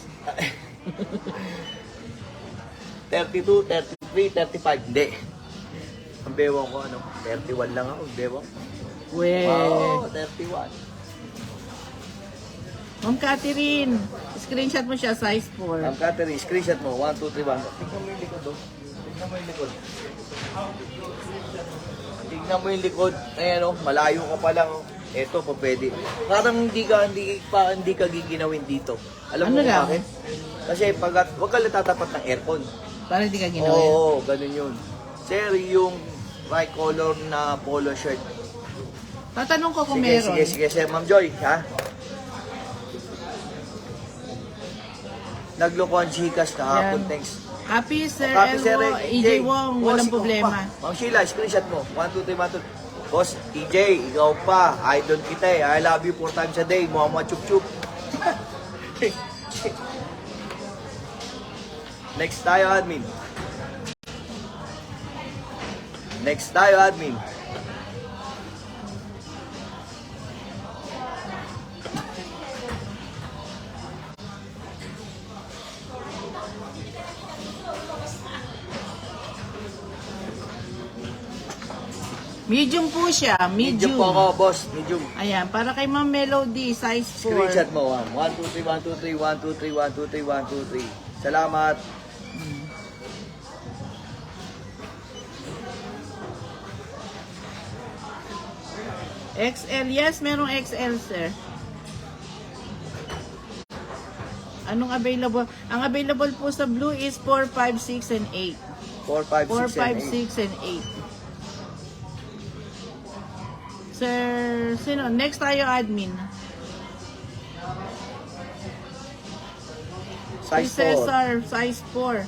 32, 33, 35. Hindi. Ang bewang ko, 31 lang ako. Bewang. We. Wow, 31. Ma'am Catherine, screenshot mo siya, size 4. Ma'am Catherine, screenshot mo. 1, 2, 3, 1. Tingnan mo yung likod, oh. Tingnan mo yung likod. Tingnan mo yung likod. Ayan, oh. Malayo ka pa lang, oh. Ito po pwede. Parang hindi ka giginawin dito. Alam mo Ano kung lang? bakit? Kasi wag ka tatapat ng aircon. Para hindi ka ginawa. Oo, ganun yun. Sir, yung tricolor na polo shirt. Tatanong ko kung Sige, meron. sige, sir. Ma'am Joy, ha? Naglokohan Gcash kahapon, Yan. thanks. Happy Sir Copy, sir. Elmo, EJ Wong, Boss, walang ikaw problema. pa. Ma'am Sheila, screenshot mo. 1, 2, 3, 1, 2. Boss, EJ, ikaw pa. Idol kita eh. I love you 4 times a day. Mukha mo chup-chup. Next tayo, admin. Next tayo, admin. Medium po siya, medium. Medium po ako, boss. Medium. Ayan, para kay Ma'am Melody, size 4. Screenshot mo, 1, 2, 3, 1, 2, 3, 1, 2, 3, 1, 2, 3, 1, 2, 3. Salamat. XL, yes, merong XL, sir. Anong available? Ang available po sa blue is 4, 5, 6, and 8. 4, 5, 4, 6, and 5, 6, and 8. Sir, sino? Next tayo, admin. 8. Si Size 4. Cesar, size 4.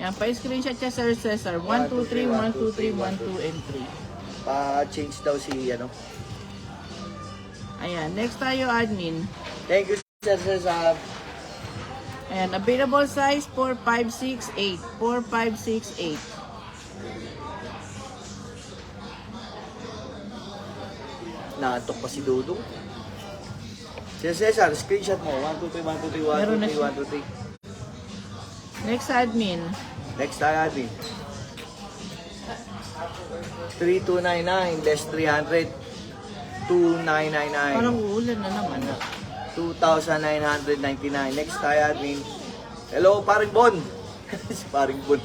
Yan, pa-screenshot siya, Sir Cesar. 1, 2, 3, 1, 2, 3, 1, 2, and 3. Pa-change daw si, ano. Ayan, next tayo, admin. Thank you, Sir Cesar. Ayan, available size 4, 5, 6, 8. 4, 5, 6, 8. Naantok pa si Dudong. Sir Cesar, screenshot mo. 1, 2, 3, 1, 2, 3, 1, Meron na 2, 3, siya. 1, 2, 3. Next, admin. Next tayo, admin. 3299 less 300. 2999. Parang uulan na naman. 2,999. Next tayo, admin. Hello, paring Bon. Si paring Bon.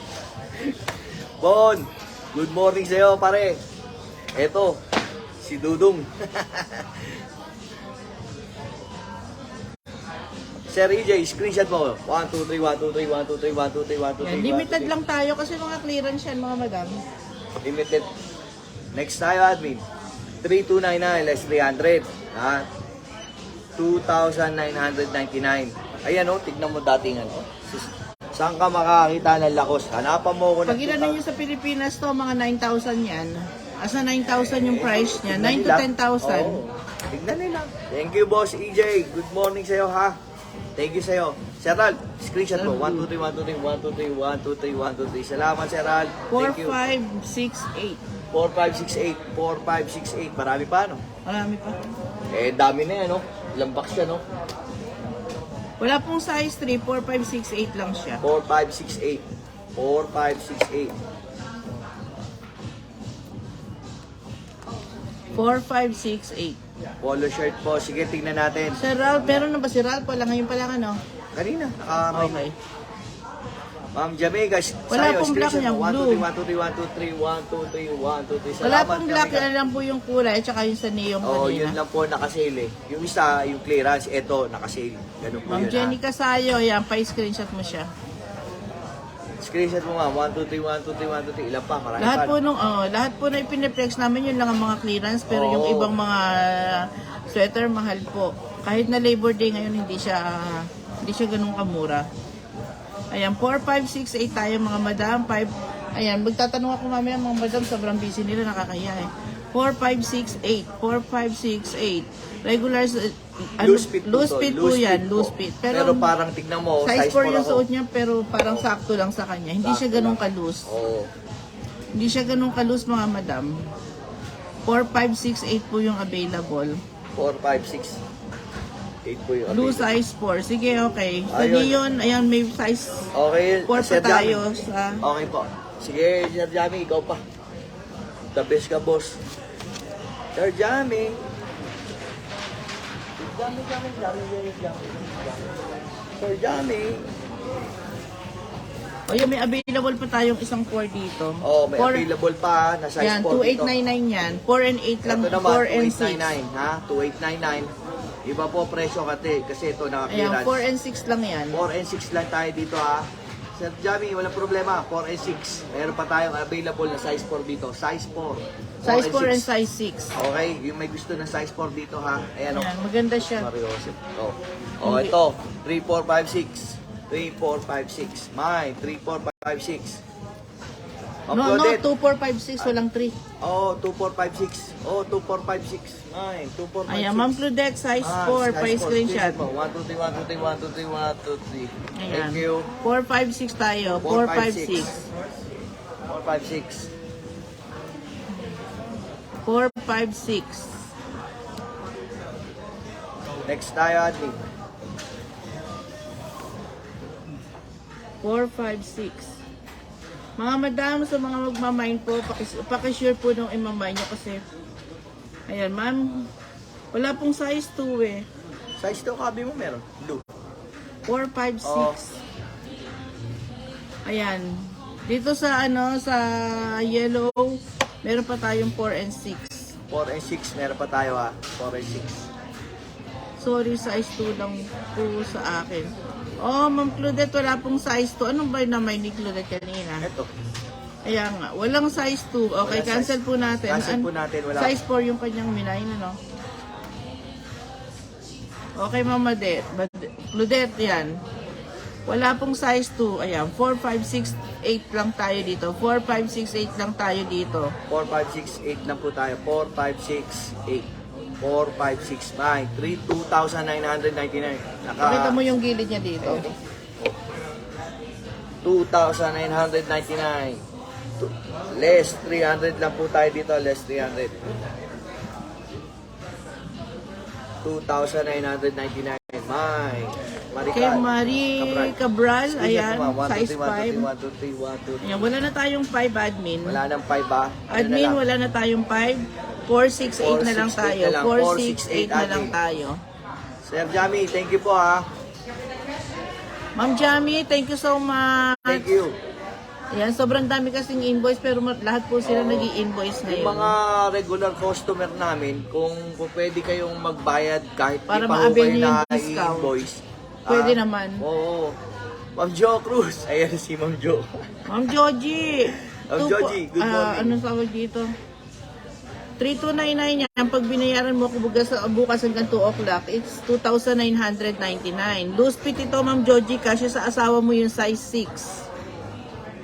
Bon, good morning sa'yo, pare. Eto, si Dudong. Sir EJ, screenshot mo. 1, 2, 3, 1, 2, 3, 1, 2, 3, 1, 2, 3, 1, 2, 3. Yan, limited lang tayo kasi mga clearance yan, mga madam. Limited. Next tayo, admin. 3299 less 300. Ha? 2,999. Ayan o, tignan mo dating ano. Saan ka makakita ng lakos? Hanapan mo ko Pag inano nyo sa Pilipinas to, mga 9,000 yan. Asa 9,000 yung price niya. 9 to 10,000. Oo. Tignan nila. Thank you, Boss EJ. Good morning sa'yo, ha? Thank you sa'yo. Sir Ral, screenshot mo. 1, 2, 3, 1, 2, 3, 1, 2, 3, 1, 2, 3, 1, 2, 3. Salamat, Sir Ral. Thank you. 4568. 4568. 4568. Marami pa, no? Marami pa. Eh, dami na yan, no? Ilang box siya, no? Wala pong size 3, 4568 lang siya. 4568. 4568. 4568. Polo shirt po. Sige, tingnan natin. Sir Ralph, meron na ba si Ralph? Wala ngayon pala ano? Kanina, Okay. Ma'am Jamaica, Wala pong black niya, 1, blue. 2, 3, 1, 2, 3, 1, 2, 3, 1, 2, 3. Wala pong black, yan lang po yung kulay, tsaka yung sa neon Oh, yun kanina. lang po nakasale eh. Yung isa, yung clearance, ito, nakasale. Ganun po Ma'am yun. Jenny Casayo, yan, pa-screenshot mo siya. Screenshot mo ma'am, 1, 2, 3, 1, 2, 3, 1, 2, 3. Ilan pa? Marami Lahat pa. po nung, lahat po na ipiniplex namin, yun lang ang mga clearance, pero yung Oo. ibang mga sweater, mahal po. Kahit na Labor Day ngayon, hindi siya ganun kamura. Ayan, 4568 tayo mga madam. 5, ayan, magtatanong ako mamaya mga madam, sobrang busy nila, nakakaya eh. 4568, 4568. Regular, Loose fit po loose to, fit po loose yan, fit po. loose fit. Pero parang tignan mo, size 4 yung ako. suot niya, pero parang sakto lang sa kanya. Hindi siya Sakto ganun lang. ka-loose. Oo. Hindi siya ganun ka-loose mga madam. 4568 po yung available. 4, 5, 6. 8 po yung Blue available. size 4. Sige, okay. Sa Ayun. neon, ayan, may size Okay, 4 pa Sir Jamie. tayo sa... Okay po. Sige, Sir Jamie, ikaw pa. The best ka, boss. Sir Jamie. Sir Jamie. O yan, may available pa tayong isang 4 dito. Oh, may 4 available pa na size Yan, 4 dito. 2899 yan. 4 and 8 lang, Ito naman, 4 and 2899, ha? 2899. Iba po presyo kasi ito 6. Ayan, naka-clearance. 4 and 6 lang yan. 4 and 6 lang tayo dito, ha? Sir Jamie, walang problema. 4 and 6. Meron pa tayong available na size 4 dito. Size 4. Size 4 and 6. size 6. Okay, yung may gusto ng size 4 dito, ha? Ayan, Ayan, maganda siya. Mario Joseph. Oh, ito. 3, 4, 5, 6. 3, 4, 5, 6. Mine. 3, 4, 5, 6. No, 2, 4, 5, 6. Walang 3. Oh, 2, 4, 5, 6. Oh, 2, 4, 5, 6. Mine. 2, 4, 5, 6. Ayan, Ma'am Claudette, size 4. Pa-screenshot. 1, 2, 3, 1, 2, 3, 1, 2, 3, 1, 2, 3. Ayan. Thank you. 4, 5, 6 tayo. 4, 5, 6. 4, 5, 6. 4, 5, 6. Next tayo, Adli. 4, 5, 6. Mga madam, sa mga magmamine po, pakisure po nung imamine nyo kasi, ayan, ma'am, wala pong size 2 eh. Size 2, kabi mo meron? Blue. 4, 5, 6. Oh. Ayan. Dito sa ano, sa yellow, meron pa tayong 4 and 6. 4 and 6, meron pa tayo, ha? 4 and 6. Sorry, size 2 lang po sa akin. Oh, Ma'am Claudette, wala pong size 2. Anong ba yung naman ni Claudette kanina? Ito. Ayan nga, walang size 2. Okay, Walang cancel size. po natin. Cancel po natin, wala. Size 4 yung kanyang minayin, ano? Okay, Mama Claudette, yan. Wala pong size 2. Ayan, 4, 5, 6, 8 lang tayo dito. 4, 5, 6, 8 lang tayo dito. 4, 5, 6, 8 lang po tayo. 4, 5, 6, 8. 4, 5, 6, 9. 2,999. Pakita mo yung gilid niya dito. 2,999. Less 300 lang po tayo dito. Less 300. 2,999. Mine. Kay Marie Cabral, ayan, size 5. 1, 2, 3, 1, 2, 3. Ayan, wala na tayong 5 admin. Wala nang 5 ba? Admin, wala na tayong 5. 4, 6, 8 na lang 4, 6, 8 tayo. na lang. 4, 6, 8 na lang admin. tayo. Sir Jamie, thank you po, ha. Ma'am Jamie, thank you so much. Thank you. Ayan, sobrang dami kasing invoice pero lahat po sila nag-i-invoice Yung ngayon. mga regular customer namin, kung pwede kayong magbayad kahit Para di pa ho ma-avail kayo yung na discount. invoice. Pwede naman. Oo. Ma'am Jo Cruz. Ayan si Ma'am Jo. Ma'am Joji. Ma'am Joji, good morning. Anong tawag dito? 3299 yan. Pag binayaran mo ako bukas hanggang 2 o'clock, it's 2,999. Loose fit ito, Ma'am Joji. Kasya sa asawa mo yung size 6.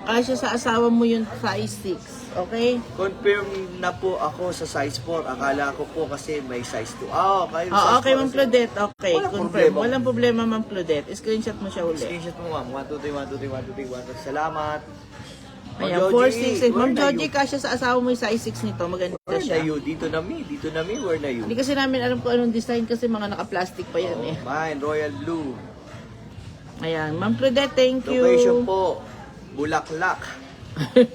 Kasya sa asawa mo yung size 6. Okay? Confirm na po ako sa size 4. Akala ko po kasi may size 2. Okay, Okay, Ma'am Claudette. Okay, Walang confirm. problema. Walang problema, Ma'am Claudette. Screenshot mo siya uli. Screenshot mo, ma'am. 1, 2, 3, 1, 2, 3, 1, 2, 3, 1, 2, 3. Salamat. Ayan, 468. Ma'am Joji, kasya sa asawa mo yung size 6 nito. Maganda Where na siya. you? Dito na mi. Where na you? Hindi kasi namin alam kung anong design kasi mga naka-plastic pa yan eh. Mine, Royal Blue. Ayan, Ma'am Claudette, thank you. Location po, Bulaklak.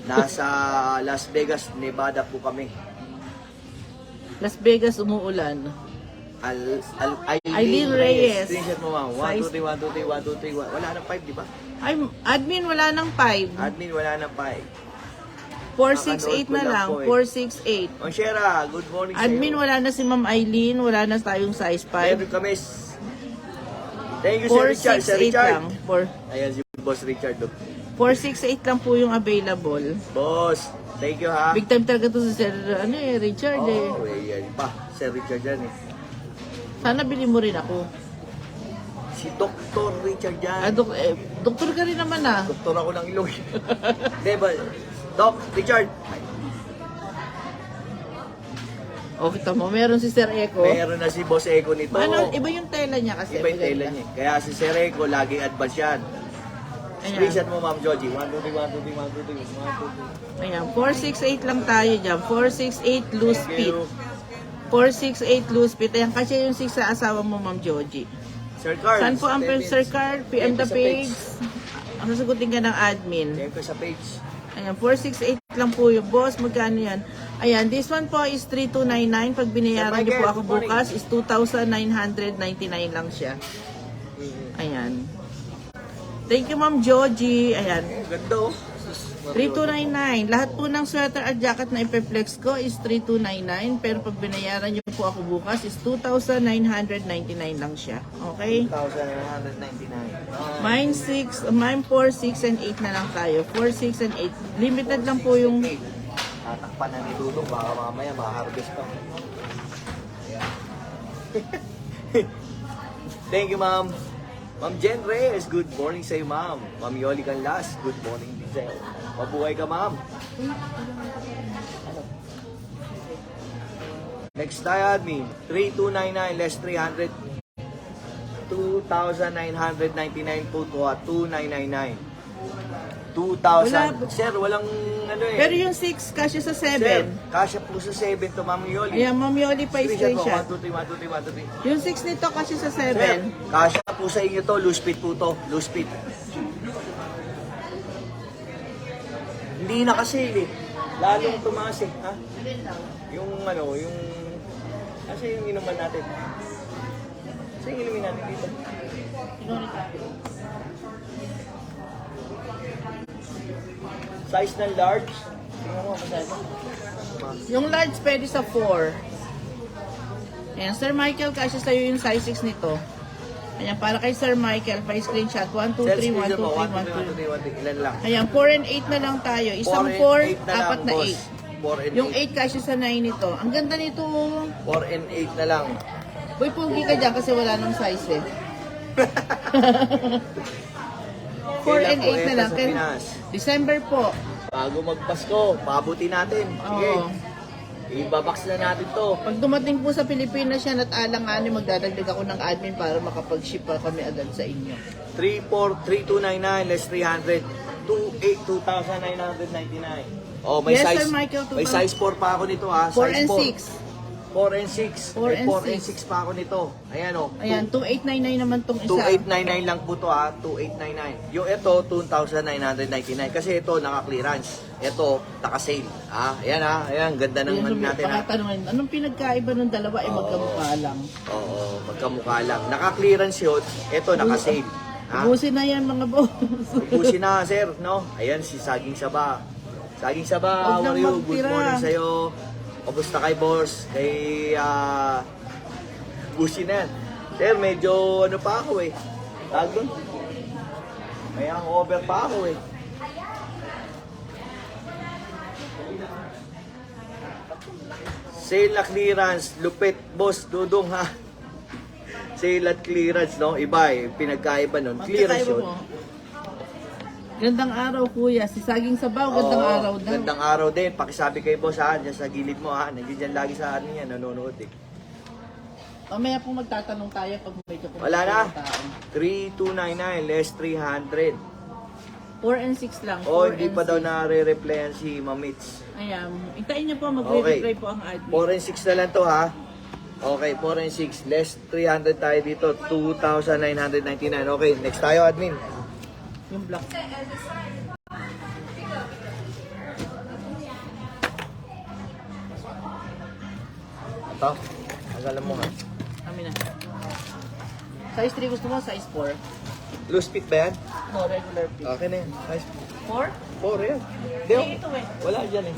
Nasa Las Vegas, Nevada po kami. Las Vegas, umuulan. Aileen Reyes. Screenshot mo, ma'am. 1, Size- 2, 3, 1, 2, 3, 1, 2, 3, 1. Wala nang 5, di ba? Ay, admin, wala nang 5. Admin, wala nang 5. 468 na lang, po eh. 468. Ma'am Shera, good morning Admin, sa iyo. wala na si Ma'am Eileen, wala na tayong size 5. Meron kami. Thank you, Sir Richard. Sir 468 Richard. lang. Ayan si Boss Richard. 468 lang po yung available. Boss, thank you ha. Big time talaga to si Sir Richard eh. Oh, yan pa. Sir Richard yan eh. Sana bili mo rin ako. Si Dr. Richard yan. Doktor ka rin naman ah. Doktor ako ng ilong. Diba? Doc, Richard. O kita mo, meron si Sir Eco. Meron na si Boss Eko nito. Ano, iba yung tela niya kasi. Iba yung tela maganda. niya. Kaya si Sir Eko, laging advance yan. Ayan. Screenshot mo, Ma'am Joji. 1, 2, 3, 1, 2, 3, 1, 2, 3, 1, 2, 3. Ayan, 468 lang tayo dyan. 468 loose Thank fit. you. 468 loose fit. Ayan, kasi yung 6 sa asawa mo, Ma'am Joji. Sir Carl. Saan po ang Sir Carl? PM the Sa page. Ang sasagutin ka ng admin. Check ko sa page. Ayan, 468 lang po yung boss. Magkano yan? Ayan, this one po is 3299. Pag binayaran niyo po ako bukas is 2,999 lang siya. Ayan. Thank you, Ma'am Joji. Ayan. Ganda oh. 3299. Lahat po ng sweater at jacket na ipeflex ko is 3299. Pero pag binayaran niyo po ako bukas is 2,999 lang siya. Okay? 2,999. Mine 4, 6, and 8 na lang tayo. 4, 6, and 8. Limited lang po yung... Tatakpan na ni Dudong, baka mamaya ma-harvest pa. Ayan. Thank you, ma'am. Ma'am Jen Reyes, good morning sa'yo, ma'am. Ma'am Yoli Canlas, good morning din sa'yo. Mabuhay ka, ma'am. Next tayo, admin. 3299 less 300. 2,999 po to, 2,999. 2,000. Sir, walang ano eh. Pero yung 6 kasya sa 7. Sir, kasya po sa 7 to, Ma'am Yoli. Ayan, Ma'am Yoli pa screenshot. 1, 2, 3, 1, 2, 3, 1, 2, 3. Yung 6 nito kasya sa 7. Sir, kasya po sa inyo to, loose fit po to, loose fit. Hindi na kasi eh. Lalong tumaas eh, ha? Yung ano, yung... Kasi yung inuman natin. Kasi yung inumin natin dito. Size ng large. Tingnan mo, size. Yung large pwede sa 4. Ayan, Sir Michael, kasya sa'yo yung size 6 nito. Ayan, para kay Sir Michael, pa screenshot. 1, 2, 3, 1, 2, 3, 1, 2. 1, 2, 3, 1, 2, ilan lang? Ayan, 4 and 8 na lang tayo. Isang 4, 4 na 8. 4 and Yung 8. 8 kasya sa 9 nito. Ang ganda nito. 4 and 8 na lang. Boy, pugi ka dyan kasi wala nang size eh. 4 and 8 na lang. Sa Pinas. December po. Bago magpasko, pabuti natin. Sige. Oo. Ibabox na natin to. Pag dumating po sa Pilipinas yan at alang-ani, magdadagdag ako ng admin para makapag-ship pa kami agad sa inyo. 3299 less 300. 2,999. Oh, may Yes, size. Sir Michael, May size 4 pa ako nito ha. 4 Size and 4. 6. 4 and 6. 4 and 4 and 6. 6 pa ako nito. Ayan oh. Ayan, 2899 naman tong isa. 2899 lang po to ha. 2899. Yung ito, 2,999. Kasi ito, naka-clearance. Ito, naka-sale. Ayan ha. Ayan, ganda ng ano natin ha. Pakatanungin, anong pinagkaiba ng dalawa ay magkamukha lang? Oo, magkamukha lang. Naka-clearance yun. Ito, naka-sale. Ha? Ubusin na yan mga boss. Ubusin na, sir, no? Ayan, si Saging Saba. Saging Saba, Huwag how are nang you? Good magtira. morning sa'yo. Kamusta kay boss? Kay, Busin na yan. Sir, medyo ano pa ako eh. Tawag doon? May hangover pa ako eh. Sale na clearance, lupit, boss, Dudong ha. Sale at clearance, no? Iba eh, pinagkaiba nun. Clearance Magkakaiba yun. mo. Gandang araw kuya, si Saging Sabaw, gandang Oo, araw daw. Gandang araw din. Pakisabi kay boss ha, dyan sa gilid mo ha. Nandiyan dyan lagi sa ano yan, nanonood eh. Mamaya po magtatanong tayo pag medyo Wala na. tao. 3299 less 300. 4 and 6 lang. Oh, 4 hindi and pa daw 6. nare-replyan si Mamits. Ayan, hintayin niyo po, magre-reply po ang admin. 4 and 6 na lang to ha. Okay, 4 and 6 less 300 tayo dito. 2,999. Okay, next tayo admin. Yung black. Ito, agalan mo ha. Kami na. Size 3 gusto mo, size 4. Loose fit ba yan? No, regular fit. Okay na yan. Size 4? 4 yan. Hindi, Ito eh. wala dyan eh.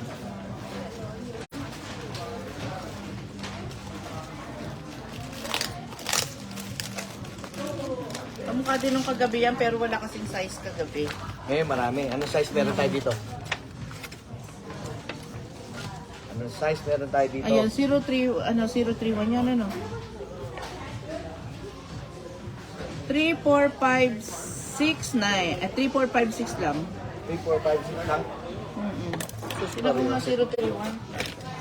Kamukha din nung kagabi yan, pero wala kasing size kagabi. Ngayon marami. Anong size meron tayo dito? Anong size meron tayo dito? Ayan, 031 yan, ano? 3, 4, 5, 6, 9. 3, 4, 5, 6 lang. 3, 4, 5, 6 lang. Sila ko nga 031.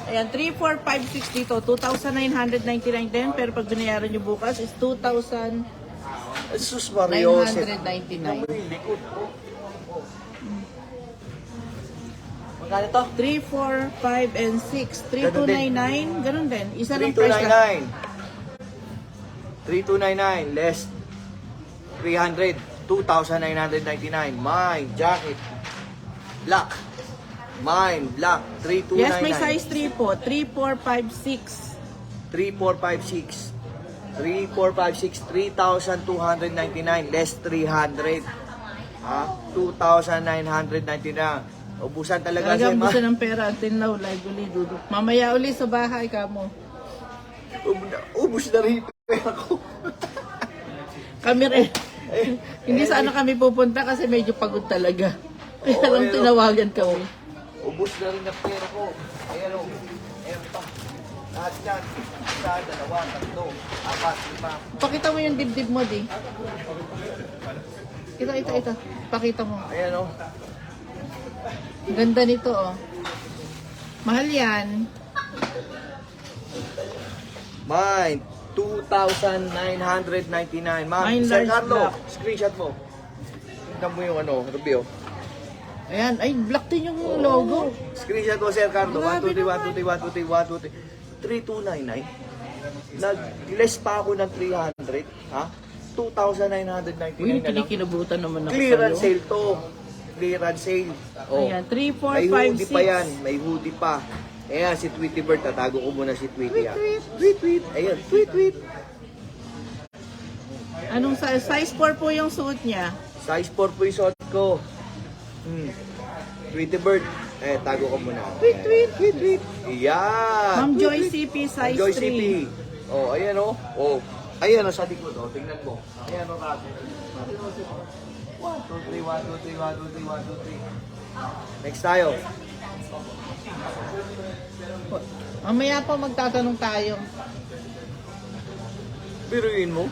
Ayan, 3, 4, 5, 6 dito. 2,999 din, pero pag binayaran nyo bukas is 2,999. Jesus Mario. Magkano to? 3, 4, 5, and 6. 3299, ganun din. Isa lang price lang. 3299 less 300, 2,999. Mine jacket black. Mine black 3299. Yes, may size 3 po. 3, 4, 5, 6. 3, 4, 5, 6. 3, 4, 5, 6, 3,299 less 300. Ha? 2,999. Ubusan talaga siya, Talagang ma. gusto ng pera. Until now, live uli, dudok. Mamaya uli sa bahay ka mo. Ubus na rin yung pera ko. Kami rin. Hindi sana kami pupunta kasi medyo pagod talaga. Kaya Oo, lang ayun. tinawagan kami. Ubus na rin ang pera ko. Ayan o. Ayan pa. Lahat yan. Isa, dalawa, tatlo, apat, lima. Pakita mo yung dibdib mo, di. Ito. Pakita mo. Ayan o. Ganda nito, oh. Mahal yan. Mine. 2,999. Ma'am, Mine Sir large Carlo, black. screenshot mo. Tignan mo yung ano, review. Ayan. Ay, black din yung logo. Screenshot mo, Sir Carlo. 1, Grabe 2, 3, 1, 2, 3, 1, 2, 3, 1, 2, 3. 3,299. Nag-less pa ako ng 300. Ha? 2,999 Uy, na lang. kinikilabutan naman ako Clearance sa'yo. sale to. Clearance sale. Oh. Ayan, 3, 4, May 5, hoodie 6. pa yan. May hoodie pa. Ayan, si Tweety Bird. Tatago ko muna si Tweety. Tweet. Ayan, tweet. Anong size 4 po yung suit niya? Size 4 po yung suot ko. Tweety Bird. Tago ko muna. Tweet. Ayan. Ma'am Joy CP, size Joy 3. CP. Oh, ayan oh. Oh. Ayan oh, sa likod oh. Tingnan mo. Ayan oh, rato. 1, 2, 3, 1, 2, 3, 1, 2, 3, 1, 2, 3. Next tayo. Mamaya po magtatanong tayo. Biruin mo.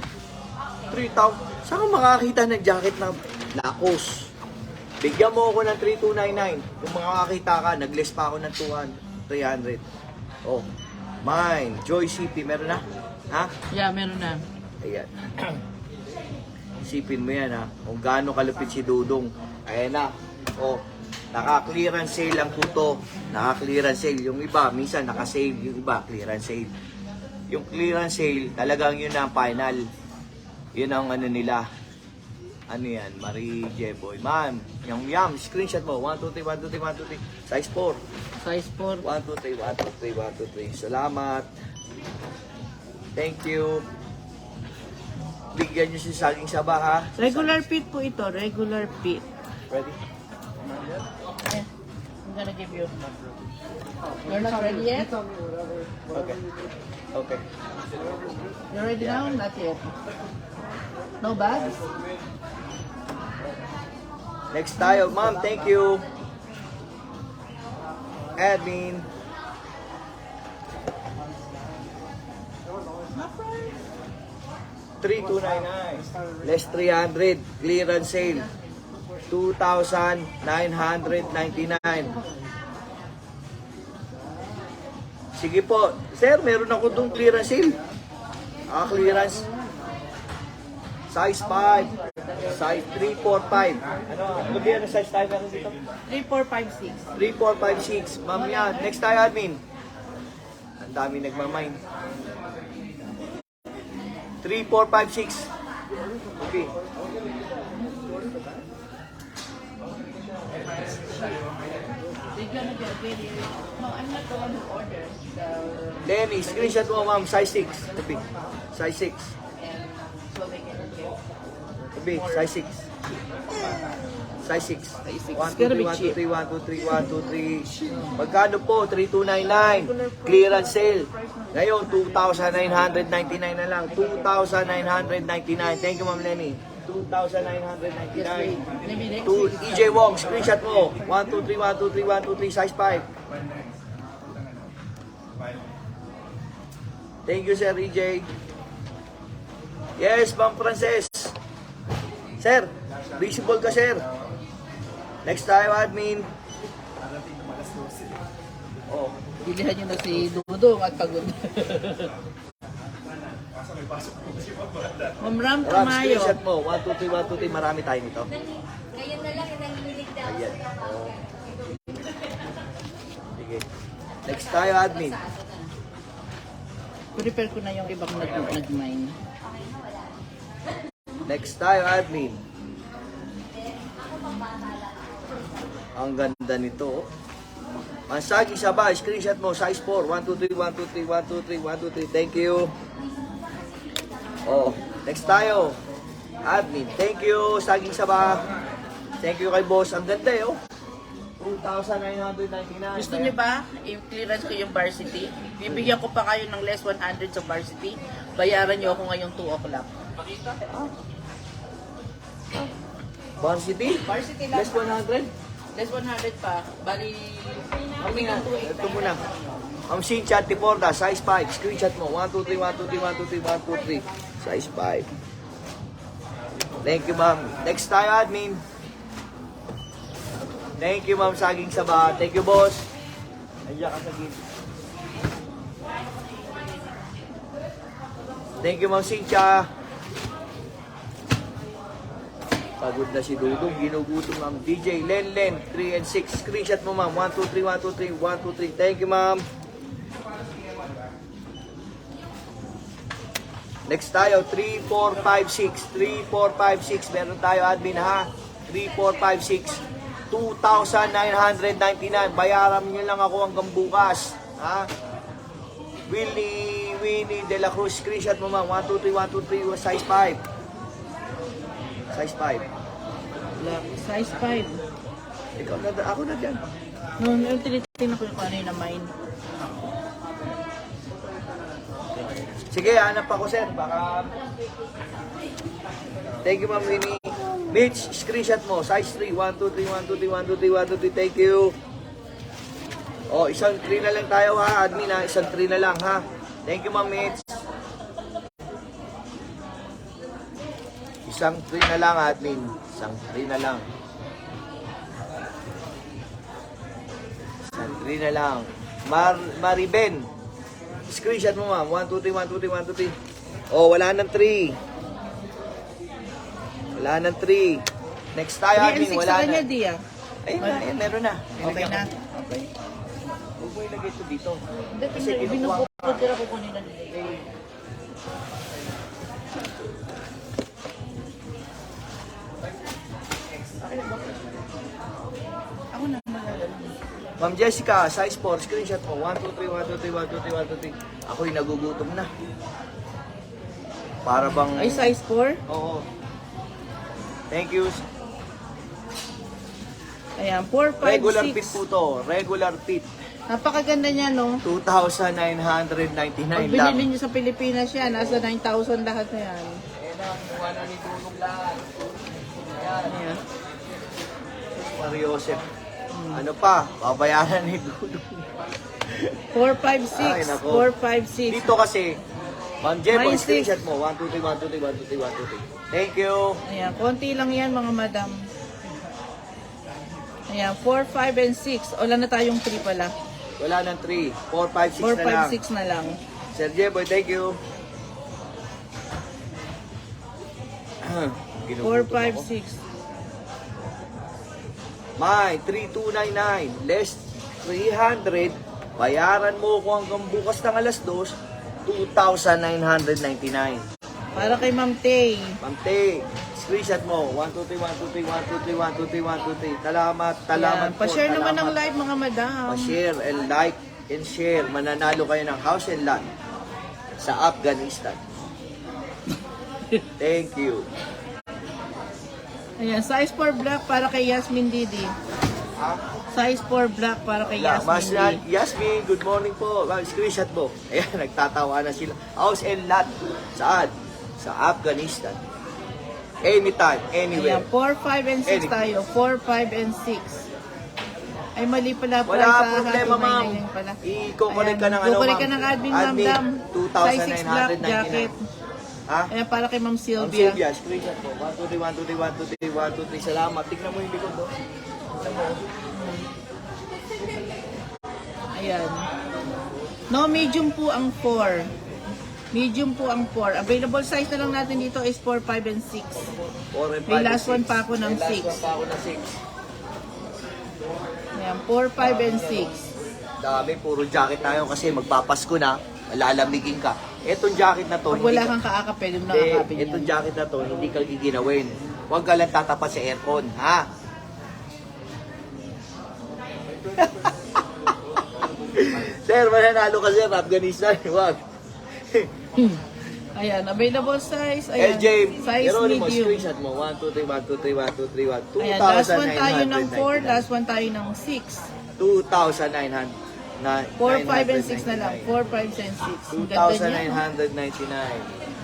3,000. Saan ka makakita ng jacket na Lacoste? Bigyan mo ako ng 3,299. Kung makakakita ka, nag-less pa ako ng 300. Oh. Mine. Joy CP. Meron na? Ha? Yeah, meron na. Ayan. Isipin mo yan ha. Kung gaano kalupit si Dudong. Ayan na. Oh. Naka-clearance sale ang puto. Naka-clearance sale. Yung iba, minsan naka-sale. Yung iba, clearance sale. Yung clearance sale, talagang yun ang final. Yun ang ano nila. Ano yan? Marie Jeboy. Ma'am, yum. Screenshot mo. 1, 2, 3, 1, 2, 3, 1, 2, 3. Size 4. Size 4. 1, 2, 3, 1, 2, 3, 1, 2, 3. Salamat. Thank you. Bigyan nyo si Saging Saba ha. Regular fit po ito. Regular fit. Ready? I'm gonna give you. You're not ready yet? Okay. Okay. You're ready now? Not yet. No bags? Next tayo. Ma'am, thank you. Admin. $3,299. Less 300. Clearance sale. 2,999. Sige po. Sir, meron ako dong clearance sale. Clearance. Size 5. Size 3, 4, 5. Ano ba yan ang size tayo meron dito? 3, 4, 5, 3, 4, 5, 6. 6. Ma'am yan. Next tayo, admin. Ang dami nagmamind. 3, 4, 5, 6. Okay. They're gonna get ready. No, I'm not the one who ordered. Lenny, screenshot mo, ma'am. Size 6. Okay. Size 6. And so they can get. Okay. Size 6. Size 6. 1, 2, 3, 1, 2, 3, 1, 2, 3, 1, 2, 3. Magkano po? 3,299. Clearance sale. Ngayon, 2,999 na lang. 2,999. Thank you, Ma'am Lenny. 2,999. Maybe next To week. EJ Wong, screenshot mo. 1, 2, 3, 1, 2, 3, 1, 2, 3, size 5. Thank you, Sir EJ. Yes, Ma'am Frances. Sir, visible ka, sir. Next tayo, admin. Oh, Bilihan nyo na si Dudong at pagod. Ma'am Ram Ram, Tamayo. screenshot mo. 1, 2, 3, 1, 2, 3. Marami tayo nito. Ngayon na lang, nanginig daw. Ayan. Oh. Sige. Next tayo, admin. Prepare ko na yung ibang nag-mine. Next tayo, admin. Ang ganda nito. Ang Saging Saba, screenshot mo, size 4. 1, 2, 3, 1, 2, 3, 1, 2, 3, 1, 2, 3. Thank you. Oh, next tayo. Admin, thank you, Saging Saba. Thank you kay boss. Ang ganda eh, oh. 2,999. Gusto niyo ba i-clearance ko yung varsity? Bibigyan ko pa kayo ng less 100 sa varsity. Bayaran niyo ako ngayong 2 o'clock. Varsity? Varsity lang. Less 100? Less 100 pa. Bali, Kami nga, ito muna. Ma'am Cynthia Tiporda, size 5. Screenshot mo. 1, 2, 3, 1, 2, 3, 1, 2, 3, 1, 2, 3. Size 5. Thank you, ma'am. Next tayo, admin. Thank you, ma'am Saging Saba. Thank you, boss. Nandiyan ka sa gilid. Thank you, ma'am Cynthia. Pagod na si Dudong, ginugutom ng DJ Len 3 and 6. Screenshot mo, ma'am. 1, 2, 3, 1, 2, 3, 1, 2, 3. Thank you, ma'am. Next tayo, 3, 4, 5, 6. 3, 4, 5, 6. Meron tayo, admin, ha? 3, 4, 5, 6. 2,999. Bayaran nyo lang ako hanggang bukas. Ha? Winnie De La Cruz. Screenshot mo, ma'am. 1, 2, 3, 1, 2, 3. Size 5. Size 5. size 5. Ikaw na, ako na dyan. No, tinitingnan ko yung ano yun na mine. Sige, hanap ako, sir. Baka... Thank you, ma'am Winnie. Mitch, screenshot mo. Size 3. 1, 2, 3, 1, 2, 3, 1, 2, 3, 1, 2, 3. Thank you. Oh, isang 3 na lang tayo, ha, admin, ha. Isang 3 na lang, ha. Thank you, ma'am Mitch. Isang 3 na lang, admin. Isang 3 na lang. Isang 3 na lang. Mariben. Screenshot mo, ma'am. 1, 2, 3, 1, 2, 3, 1, 2, 3. Oh, wala nang 3. Wala nang 3. Next tayo, 3 and admin. 6 Wala sa na. kanya, Dia. Ayun na, ayun, meron na. Okay na. Okay. Huwag mo ilagay ito dito. Hindi, Kasi kinukuha binukod ko na kukunin na nila. Ako na Ma'am Jessica, size 4, screenshot mo. 1, 2, 3, 1, 2, 3, 1, 2, 3, 1, 2, 3. Ako'y nagugutom na. Para bang... Ay, size 4? Oo. Thank you. Ayan, 4, 5, 6. Regular fit po to. Regular fit. Napakaganda niya, no? 2,999 Pag lang. binili niyo sa Pilipinas yan, nasa 9,000 lahat na yan. Ayan ang kuha na ni Dudong lahat. Ayan. Ayan. Mario Joseph. Ano pa? Babayaran ni Dudong. 4, 5, Ay, 6. nako. 4, 5, 6. Dito kasi, Ma'am Jebo, Mine, screenshot mo. 1, 2, 3, 1, 2, 3, 1, 2, 3, 1, 2, 3. Thank you. Ayan, konti lang yan mga madam. Ayan, 4, 5, and 6. Wala na tayong 3 pala. Wala nang 3. 4, 5, 6 4, na lang. 5, 6 na lang. Sir Jeboy, thank you. 4, 5, 6. May, 3299. Less 300. Bayaran mo ko hanggang bukas ng alas 2. 2,999. Para kay Ma'am Tay. Ma'am Tay, screenshot mo. 1, 2, 3, 1, 2, 3, 1, 2, 3, 1, 2, 3, 1, 2, 3. Salamat, salamat Ayan, po. pa-share naman ng salamat. live mga madam. Pa-share and like and share. Mananalo kayo ng house and lot sa Afghanistan. Thank you. Ayan, size 4 black para kay Yasmin Didi. Size 4 black para kay Yeah, Yasmin Didi. Yasmin, good morning po. Screenshot mo. Ayan, nagtatawa na sila. House and lot. Saan? Sa Afghanistan. Anytime, anywhere. Ayan, 4, 5, and 6 Anything. tayo. 4, 5, and 6. Ay, mali pala. Wala sa problema, happy ma'am. May pala. I-correct ka ng ano, Kukulik ka ma'am. ng admin, ma'am, dam. Size 6 black jacket. Ha? Ayan, para kay Ma'am Ma'am Sylvia. Sylvia, screenshot mo. 1, 2, 3, 1, 2, 3, 1, 2, 3, 1, 2, 3. Salamat. Tignan mo yung likod, no? Tignan mo. Ayan. No, medium po ang 4. Medium po ang 4. Available size na lang natin dito is 4, 5, and 6. 4 and 5 May and last 6. one pa ako ng May last 6. one pa ako ng 6. Ayan, 4, 5, and 6. Dami, puro jacket tayo kasi magpapasko na. Lalamigin ka. Etong jacket na to, Pag wala kang kaaka, pwede mo Hindi, nakakapin yan. itong jacket na to, hindi ka giginawin. Huwag ka lang tatapat sa aircon, ha? Sir, mananalo ka sir, Afghanistan. Huwag. Ayan, available size. Ayan, LJ, size pero mo, medium. screenshot mo. 1, 2, 3, 1, 2, 3, 1, 2, 3, 1. Ayan, last one tayo ng 4, last one tayo ng 6. 2,900. 4, 5, and 6 na lang. 4, 5, and 6. Ang ganda niya.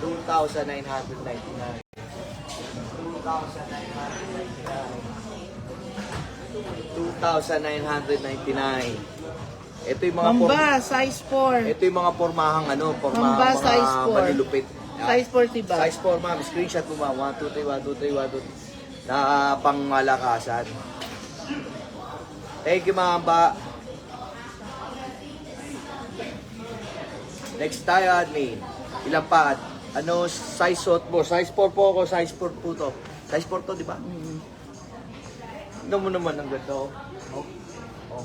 2,999. 2,999. 2,999. Ito yung mga Mamba, size 4. ito yung mga pormahang ano, Mamba, mga size 4. malulupit. Size 4, diba? Size 4, ma'am. Screenshot mo, ma'am. 1, 2, 3, 1, 2, 3, 1, 2, 3. Na pangmalakasan. Thank you, ma'am. Next tayo, admin. Ilan pa? Ano, size suot mo? Size 4 po ako. Size 4 po to. Size 4 to, di ba? Tignan mo naman ang ganda. Oh. Oh.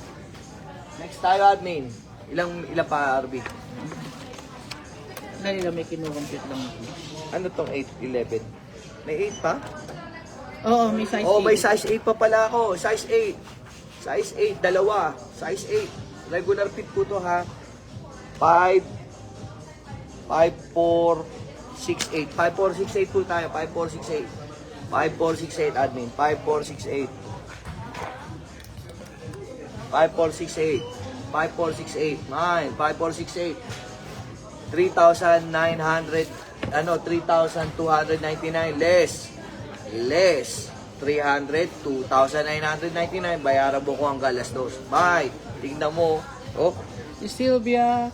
Next tayo, admin. Ilan pa, RB? Dali lang, may kinukompute lang ako. Ano tong 8, 11? May 8 pa? Oo, may size Oh, 8. may size 8 pa pala ako. Size 8. Size 8, dalawa. Size 8. Regular fit po to ha. 5, 5, 4, 6, 8. 5, 4, 6, 8 po tayo. 5, 4, 6, 8. 5, 4, 6, 8 admin. 5, 4, 6, 8. 5, 4, 6, 8. 5, 4, 6, 8. 9, 5, 4, 6, 8. 3,900, 3,299 less. 300, 2,999. Bayaran mo ko hanggang alas 2. Bye. Tingnan mo. Oh, Si Sylvia,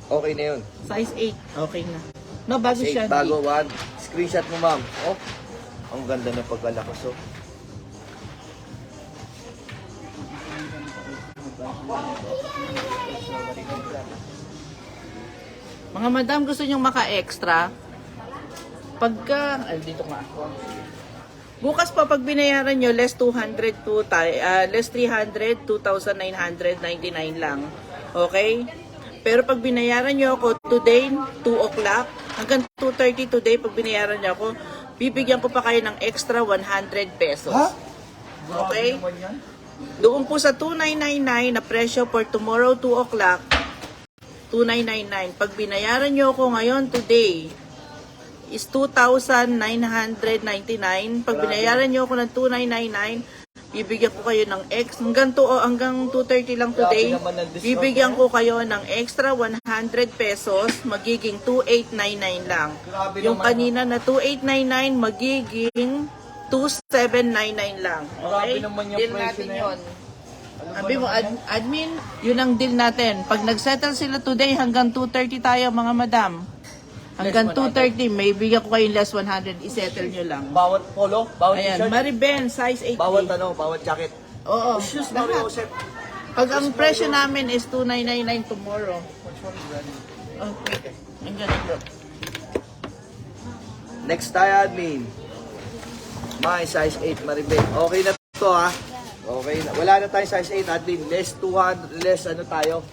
okay na yun. size 8. Okay na. No, bago Size siya. 8, bago 1. Screenshot mo, ma'am. Oh, ang ganda ng pagkalakas, oh. Mga madam, gusto nyong maka-extra? Pagka, dito nga ako. Bukas pa pag binayaran nyo, less 200 to less 300, 2,999 lang. Okay? Pero pag binayaran nyo ako today, 2 o'clock, hanggang 2:30 today, pag binayaran nyo ako, bibigyan ko pa kayo ng extra 100 pesos. Ha? Okay? Doon po sa 2,999 na presyo for tomorrow, 2 o'clock, 2,999. Pag binayaran nyo ako ngayon, today, is 2,999. Pag binayaran nyo ako ng 2,999, bibigyan ko kayo ng hanggang 2:30 lang today, Grabe naman ang discount, bibigyan ko kayo ng extra 100 pesos, magiging 2,899 lang. Grabe Yung naman. kanina na 2,899, magiging 2,799 lang. Grabe Okay? naman yung Deal presyo natin na yun. Ano ba Sabi mo, naman yan? admin, yun ang deal natin. Pag nag-settle sila today, hanggang 2:30 tayo mga madam. Hanggang Less 2:30, may bigyan ko kayong less 100, isettle nyo lang. Bawat polo, bawat Ayan, t-shirt, Mariben, size 8. bawat bawat jacket. Oo, Shoes, lahat. Mario Joseph. Pag ang presyo namin is 2,999 tomorrow. Okay. Nandiyan na bro. Next tayo, admin. My size 8, Maribel. Okay na to, ha? Okay na. Wala na tayong size 8, admin. Less 200, less ano tayo.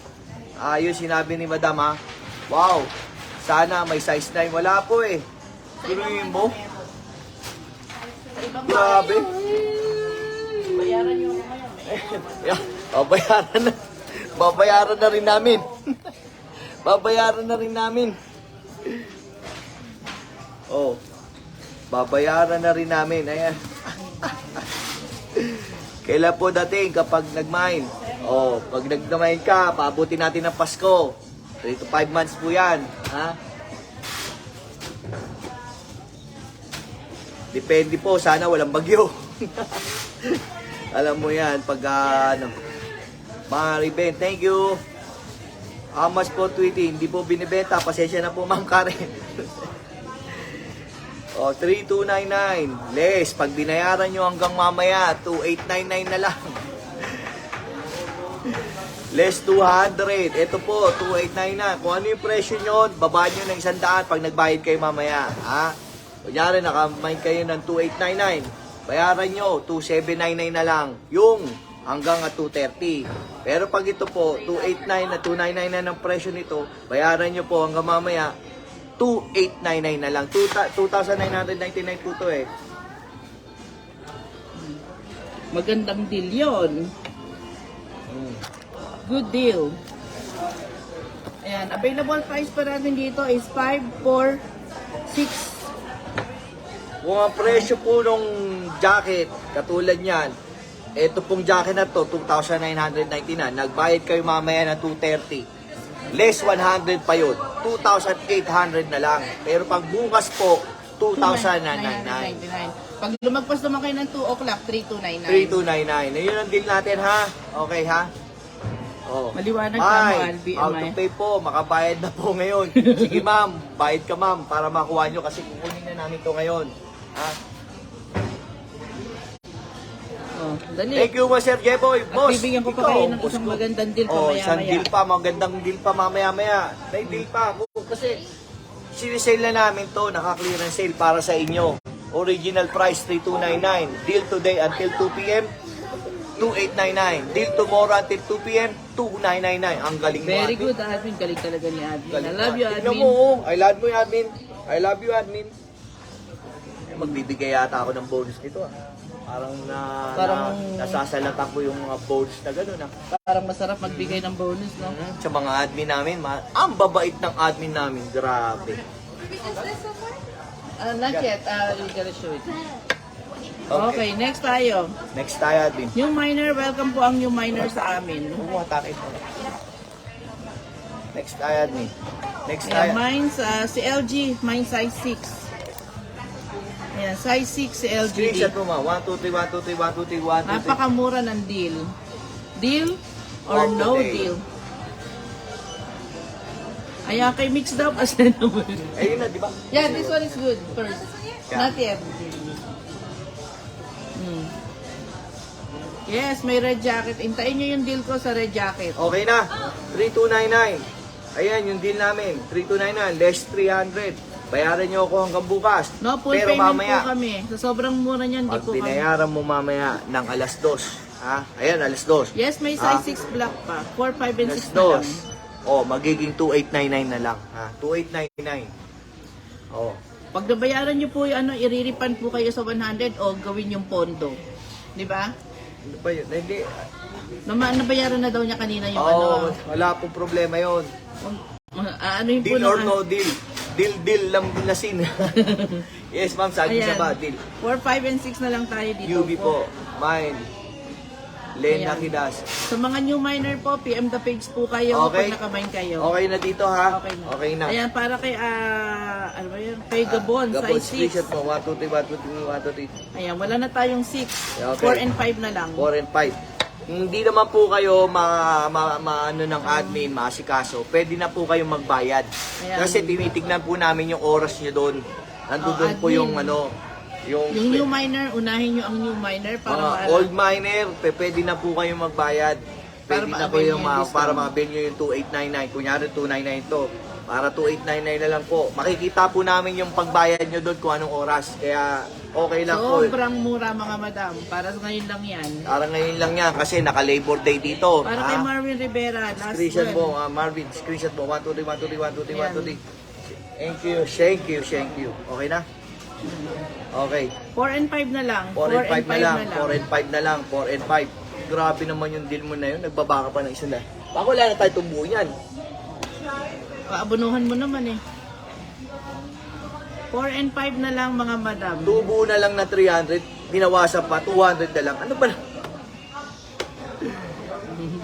Yun sinabi ni madam, ha? Wow. Sana may size 9. Wala po, eh. Pinuhin mo. Grabe. Bayaran nyo ako ngayon. Yeah, babayaran na rin namin. Babayaran na rin namin. Oh. Babayaran na rin namin. Ayan. Kailan po dating kapag nag-mine? Oh, pag nag-mine ka, paabuti natin ng Pasko. 3 to 5 months po yan. Ha? Depende po, sana walang bagyo. Alam mo yan, pag ano. Mariben, thank you. How much po tweety? Hindi po binibenta. Pasensya na po, Ma'am Karen. O, 3,299. Less. Pag binayaran nyo hanggang mamaya, 2,899 na lang. Less 200. Ito po, 2,899 na. Kung ano yung presyo nyo, babaan nyo ng 100 pag nagbayad kayo mamaya. Ha? Kunyari, nakamain kayo ng 2,899. Bayaran nyo, 2,799 na lang. Yung hanggang 230. Pero pag ito po, 289 na 299 na ng presyo nito, bayaran nyo po hanggang mamaya, 2899 na lang. 2,999 po to eh. Magandang deal yun. Good deal. Ayan, available price pa natin dito is 5, 4, 6. Kung ang presyo po nung jacket, katulad niyan, ito pong jacket na to, 2,999. Nagbayad kayo mamaya na 230. Less 100 pa yun. 2,800 na lang. Pero pag bukas po, 2,999. 999. Pag lumagpas naman kayo ng 2 o'clock, 3299. 3,299. Ayun ang deal natin ha. Okay ha? Oh. Maliwanag ka mo, Ma'am, Albi. out of pay po. Makabayad na po ngayon. Sige ma'am, bayad ka ma'am para makuha nyo kasi kukunin na namin to ngayon. Ha? Oh, dali. Thank you, Sir Jeboy. Boss, bibigyan ko pa ikaw, kayo ng boss isang ko. magandang deal pa Oh, maya-maya. isang deal pa, magandang deal pa mamaya-maya. May deal pa ako kasi sinisale na namin to, naka-clearance sale para sa inyo. Original price 3,299. Deal today until 2 p.m. 2,899. Deal tomorrow until 2 p.m. 2,999. Ang galing mo. Very Admin. good, admin. Galing talaga ni admin. I Galing love mo. you, Tignan admin. mo, oh. I love you, admin. I love you, admin. Eh, magbibigay yata ako ng bonus nito ah. Parang nasasalatan ko yung mga bonus na gano'n ah. Parang masarap magbigay ng bonus, no? Sa mga admin namin, ang babait ng admin namin, grabe. Not yet. You gotta show it. Okay, next tayo. Next tayo, admin. New miner, welcome po ang new miner sa amin. Atake ito. Next tayo, admin. Next Ayan, tayo. mine's si LG, mine size 6. Ayan, size 6 si LG. Screenshot mo ma. 1, 2, 3, 1, 2, 3, 1, 2, 3, 1, 2, 3. Napakamura ng deal. Deal or Of the no day. deal? Ayan, kay mix daw kasi naman. Ayun na, di ba? Yeah, this one is good first. Yeah. Not yet. Yes, may red jacket. Intayin nyo yung deal ko sa red jacket. Okay na. 3,299. Ayan, yung deal namin. 3,299, less 300. Bayaran nyo ako hanggang bukas. No, full Pero payment mamaya, po kami. Sa sobrang mura niyan, di pag po kami. binayaran mo mamaya ng alas 2. Ha? Ayan, alas 2. Yes, may size 6 black pa. 4, 5, and 6 Alas na lang. 2. Oh, magiging 2,899 na lang. Ha? 2,899. Oh. Pag nabayaran nyo po yung iriripan po kayo sa 100 o gawin yung pondo. Di ba? Ano ba yun? Hindi. Nabayaran na daw niya kanina yung Oh, wala pong problema yun. ano yung po Deal or ng- no deal? Deal lang lasin. Yes, ma'am, sabi Ayan. sa ba? Deal. 4, 5, and 6 na lang tayo dito. UB po. Mine. Len Ayan. Nakidas. Sa mga new miner po, PM the page po kayo Okay. pag nakamine kayo. Okay na dito ha? Okay na. Okay na. Ayan, para kay, ano ba yun? Kay Gabon, Gabon, size screenshot 6. mo. 1, 2, 3, 1, 2, 3, 1, 2, 3. Ayan, wala na tayong 6. Okay. 4 and 5 na lang. 4 and 5. Hindi naman po kayo ano ng admin, maasikaso. Pwede na po kayong magbayad. Ayan. Kasi tinitignan po namin yung oras nyo doon. Nandun po admin. yung yung Yung new miner, unahin nyo ang new miner para mga maala- old miner, pwede na po kayong magbayad. Pwede na po ma-avail yung nyo yung discount. para ma-avail nyo yung 2899. Kunyari 299 to. Para 2899 na lang po. Makikita po namin yung pagbayad nyo doon kung anong oras. Kaya okay lang po. Sobrang mura mga madam. Para sa ngayon lang yan. Para ngayon lang yan kasi naka-Labor Day dito. Para kay Marvin Rivera, last Screenshot one. mo, Marvin. Screenshot mo. 1, 2, 3, 1, 2, 3, 1, 2, 3, 1, 2, 3. Thank you, thank you, thank you. Okay na? Okay. 4 and 5 na lang. 4 and 5 na lang. 4 and 5 na lang. 4 and 5. Grabe naman yung deal mo na yun. Nagbabaka pa ng isa na. Baka wala na tayo tumbuo yan. Paabunuhan mo naman eh. 4 and 5 na lang mga madam. Tubo na lang na 300. Binawasan pa. 200 na lang. Ano ba na?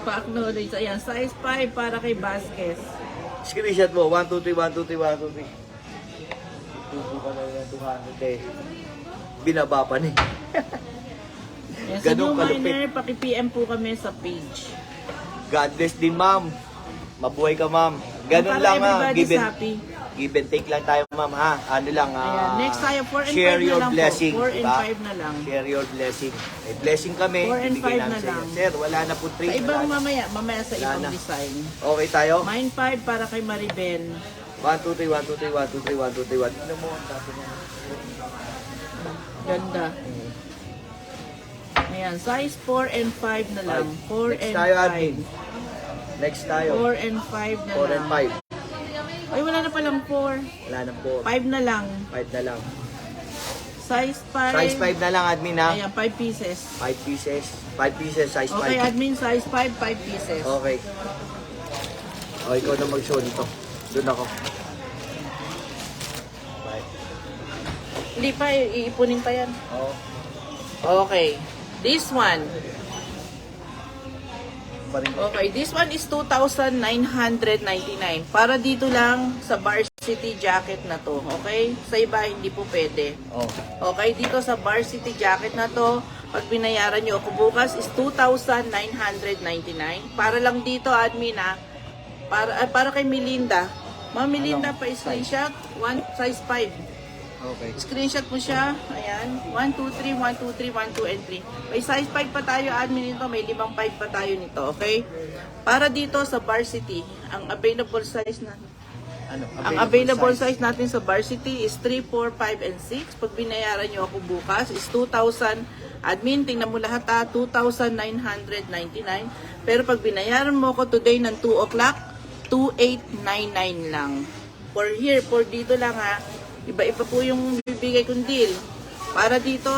Pa-acknowledge. Ayan, size 5 para kay Vasquez. Screenshot mo. 1, 2, 3, 1, 2, 3, 1, 2, 3. Tubo ka na lang 200 eh. Binaba pa ni. Ayan, sa Ganun new kalupit. miner, paki-PM po kami sa page. God bless din, ma'am. Mabuhay ka, ma'am. Ganun Para lang ha. everybody's happy. Give and take lang tayo, ma'am ha. Ano lang Ayan, next tayo, 4 and 5 share na your lang blessing. po. 4 and diba? 5 na lang. Share your blessing. May blessing kami. 4 and ibigay 5 namin na sa iyo. lang. Sir, wala na po 3. Sa ibang mamaya sa Wala ibang na. design. Okay tayo? Mine 5 para kay Maribel. 1, 2, 3, 1, 2, 3, 1, 2, 3, 1, 2, 3, 1. Tignan mo ang tapo niya. Ganda. Ayan, size 4 and 5 na lang. 4 Next and tayo, 5. admin. Next tayo. 4 and 5 na 4 lang. and 5. Ay, wala na palang 4. Wala na po. 5 na lang. 5 na lang. Size 5. Size 5 na lang, admin ha. Ayan, 5 pieces. 5 pieces. 5 pieces, size 5. Okay, admin size 5, 5 pieces. Okay. O, ikaw na mag-show dito. Doon ako. Bye. Hindi pa, iipunin pa yan. Oh. Okay. This one. Paring. Okay, this one is 2,999. Para dito lang sa varsity jacket na to. Okay? Sa iba, hindi po pwede. Oh. Okay, dito sa varsity jacket na to, pag binayaran nyo ako bukas is 2,999. Para lang dito, admin ha. Para kay Melinda. Ma'am Melinda, Anong pa-screenshot. Size 5. Okay. Screenshot mo siya. Ayan. 1, 2, 3, 1, 2, 3, 1, 2, and 3. May size 5 pa tayo, admin nito. May 5 pa tayo nito. Okay? Para dito sa varsity, ang available size na Ano? ang available size natin sa varsity is 3, 4, 5, and 6. Pag binayaran nyo ako bukas is 2,000. Admin, tingnan mo lahat ha, 2,999. Pero pag binayaran mo ako today ng 2 o'clock, 2,899 lang. For here, for dito lang ha. Iba-iba po yung bibigay kong deal. Para dito,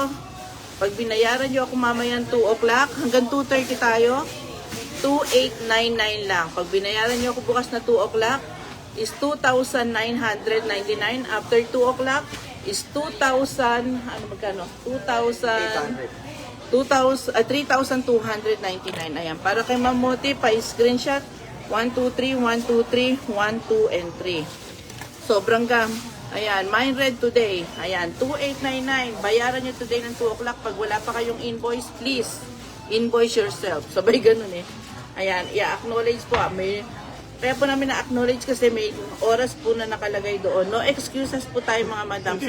pag binayaran nyo ako mamayang 2 o'clock, hanggang 2:30 tayo, 2,899 lang. Pag binayaran nyo ako bukas na 2 o'clock, is 2,999. After 2 o'clock, is 2,000, ano magkano? 3,299. Ayan. Para kay Mamuti, pa-screenshot. 1, 2, 3, 1, 2, 3, 1, 2, and 3. Sobrang gam. Ayan, mine red today. Ayan, 2,899. Bayaran nyo today ng 2 o'clock. Pag wala pa kayong invoice, please, invoice yourself. Sabay ganun eh. Ayan, i-acknowledge po. Kaya po namin na-acknowledge kasi may oras po na nakalagay doon. No excuses po tayo mga madam.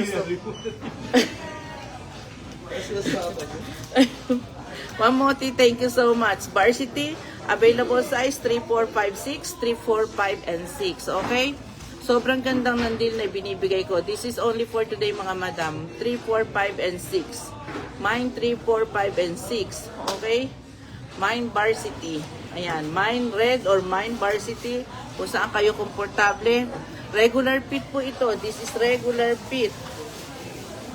Mamoti, thank you so much. Varsity, available size 3, 4, 5, 6, 3, 4, 5, and 6. Okay? Sobrang gandang ng deal na binibigay ko. This is only for today mga madam. 3, 4, 5, and 6. Mine 3, 4, 5, and 6. Okay? Mine varsity. Ayan. Mine red or mine varsity. Kung saan kayo komportable. Regular fit po ito. This is regular fit.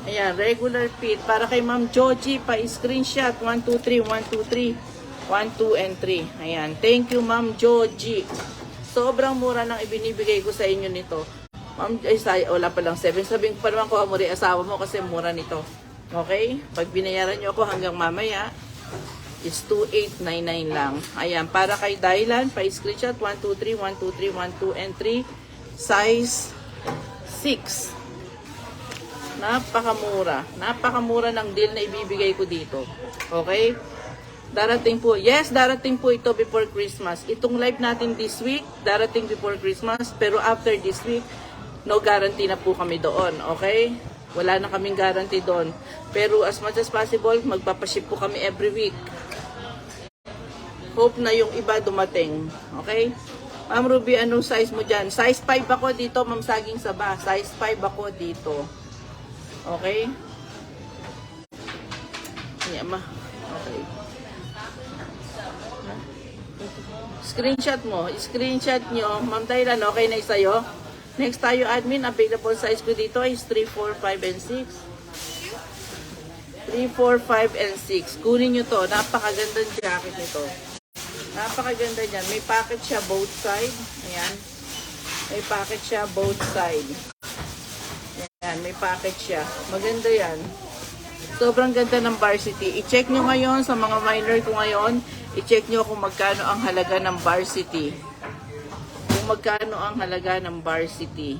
Ayan. Regular fit. Para kay Ma'am Joji, pa-screenshot. 1, 2, 3, 1, 2, 3. 1, 2, and 3. Ayan. Thank you Ma'am Joji. Sobrang mura nang ibinibigay ko sa inyo nito. Ma'am, wala pa lang 7. Sabihin ko pa naman ko, amuri asawa mo kasi mura nito. Okay? Pag binayaran nyo ako hanggang mamaya, it's 2,899 lang. Ayan, para kay Dylan, pa-screenshot, 1, 2, 3, 1, 2, 3, 1, 2, and 3. Size 6. Napakamura. Napakamura ng deal na ibibigay ko dito. Okay? Darating po. Yes, darating po ito before Christmas. Itong live natin this week, darating before Christmas. Pero after this week, no guarantee na po kami doon. Okay? Wala na kaming guarantee doon. Pero as much as possible, magpapaship po kami every week. Hope na yung iba dumating. Okay? Ma'am Ruby, anong size mo dyan? Size 5 ako dito, Ma'am Saging Saba. Size 5 ako dito. Okay? Yeah, okay. Screenshot mo. Screenshot nyo. Ma'am Tylan, okay na sa'yo? Next tayo, admin. Available size ko dito is 3, 4, 5, and 6. 3, 4, 5, and 6. Kunin nyo to. Napakagandang jacket nito. Napakaganda niyan. May packet siya both side. Ayan. May packet siya both side. Ayan. May packet siya. Maganda yan. Sobrang ganda ng varsity. I-check nyo ngayon sa mga minor ko ngayon. I-check nyo kung magkano ang halaga ng varsity. Kung magkano ang halaga ng varsity.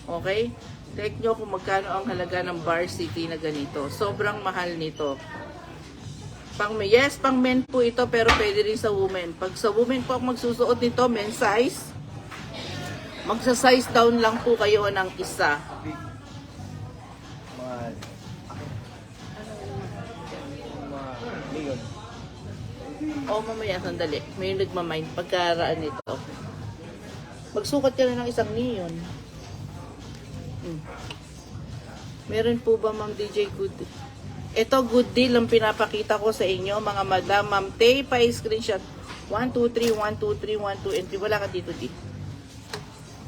Okay? Check nyo kung magkano ang halaga ng varsity na ganito. Sobrang mahal nito. Yes, pang men po ito pero pwede rin sa women. Pag sa women po ako magsusuot nito, men size, magsa-size down lang po kayo ng isa. O mamaya, sandali. May nagmamind pagkaraan nito. Magsukat ka na ng isang neon. Meron po ba Ma'am DJ Good? Ito good deal ang pinapakita ko sa inyo mga madam. Ma'am Tay, pa-screenshot. 1, 2, 3, 1, 2, 3, 1, 2, and 3. Wala ka dito, di.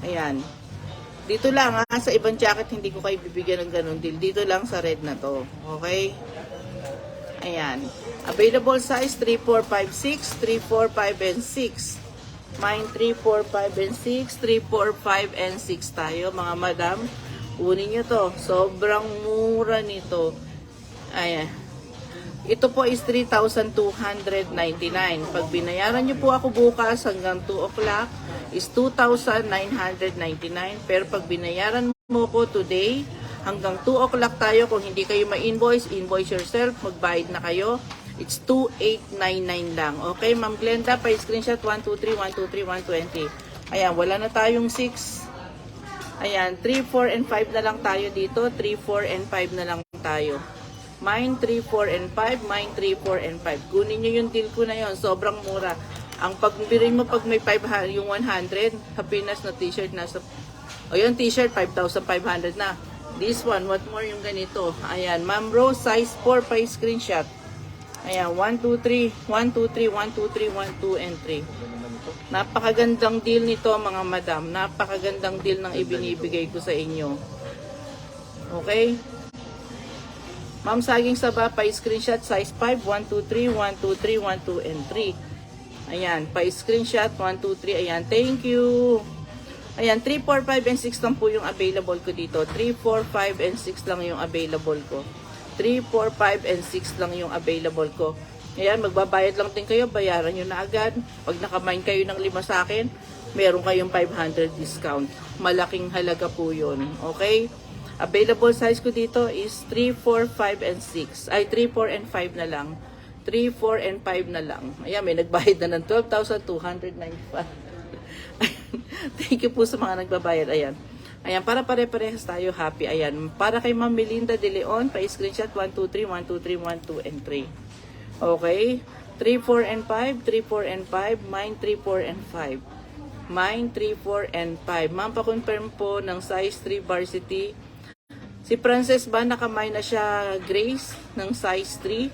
Ayan. Dito lang ha. Sa ibang jacket hindi ko kayo bibigyan ng ganun deal. Dito lang sa red na to. Okay? Ayan. Available size 3, 4, 5, 6, 3, 4, 5, and 6. Mine 3, 4, 5, and 6, 3, 4, 5, and 6 tayo mga madam. Kunin nyo to. Sobrang mura nito. Ayan. Ito po is 3,299. Pag binayaran nyo po ako bukas hanggang 2 o'clock is 2,999. Pero pag binayaran mo ko today hanggang 2 o'clock tayo, kung hindi kayo ma-invoice, invoice yourself, magbayad na kayo. It's 2,899 lang. Okay, Ma'am Glenda, pa-screenshot 123, 123, 120. Ayan, wala na tayong 6. Ayan, 3, 4, and 5 na lang tayo dito. 3, 4, and 5 na lang tayo. Mine 3, 4, and 5. Mine 3, 4, and 5. Kunin nyo yung deal ko na yon. Sobrang mura. Ang pagbirin mo pag may 500, yung 100, happiness na t-shirt nasa... O yung t-shirt, 5,500 na. This one, what more yung ganito? Ayan, Ma'am Rose, size 4 pa screenshot. Ayan, 1, 2, 3. 1, 2, 3, 1, 2, 3, 1, 2, and 3. Napakagandang deal nito mga madam. Napakagandang deal ng ibinibigay ko sa inyo. Okay? Ma'am Saging Saba, pa-screenshot size 5, 1, 2, 3, 1, 2, 3, 1, 2, and 3. Ayan, pa-screenshot 1, 2, 3. Ayan, thank you. Ayan, 3, 4, 5, and 6 lang po yung available ko dito. 3, 4, 5, and 6 lang yung available ko. 3, 4, 5, and 6 lang yung available ko. Ayan, magbabayad lang din kayo. Bayaran nyo na agad. Pag nakamine kayo ng 5 sa akin, meron kayong 500 discount. Malaking halaga po yun. Okay? Available size ko dito is 3, 4, 5, and 6. Ay, 3, 4, and 5 na lang. 3, 4, and 5 na lang. Ayan, may nagbayad na ng 12,295. Thank you po sa mga nagbabayad. Ayan. Ayan, para pare-parehas tayo happy. Ayan, para kay Ma'am Melinda De Leon, pa-screenshot 1, 2, 3, 1, 2, 3, 1, 2, and 3. Okay? 3, 4, and 5. 3, 4, and 5. Mine 3, 4, and 5. Mine 3, 4, and 5. Ma'am, pa-confirm po ng size 3 varsity. Si Princess ba nakamay na siya, Grace, ng size 3?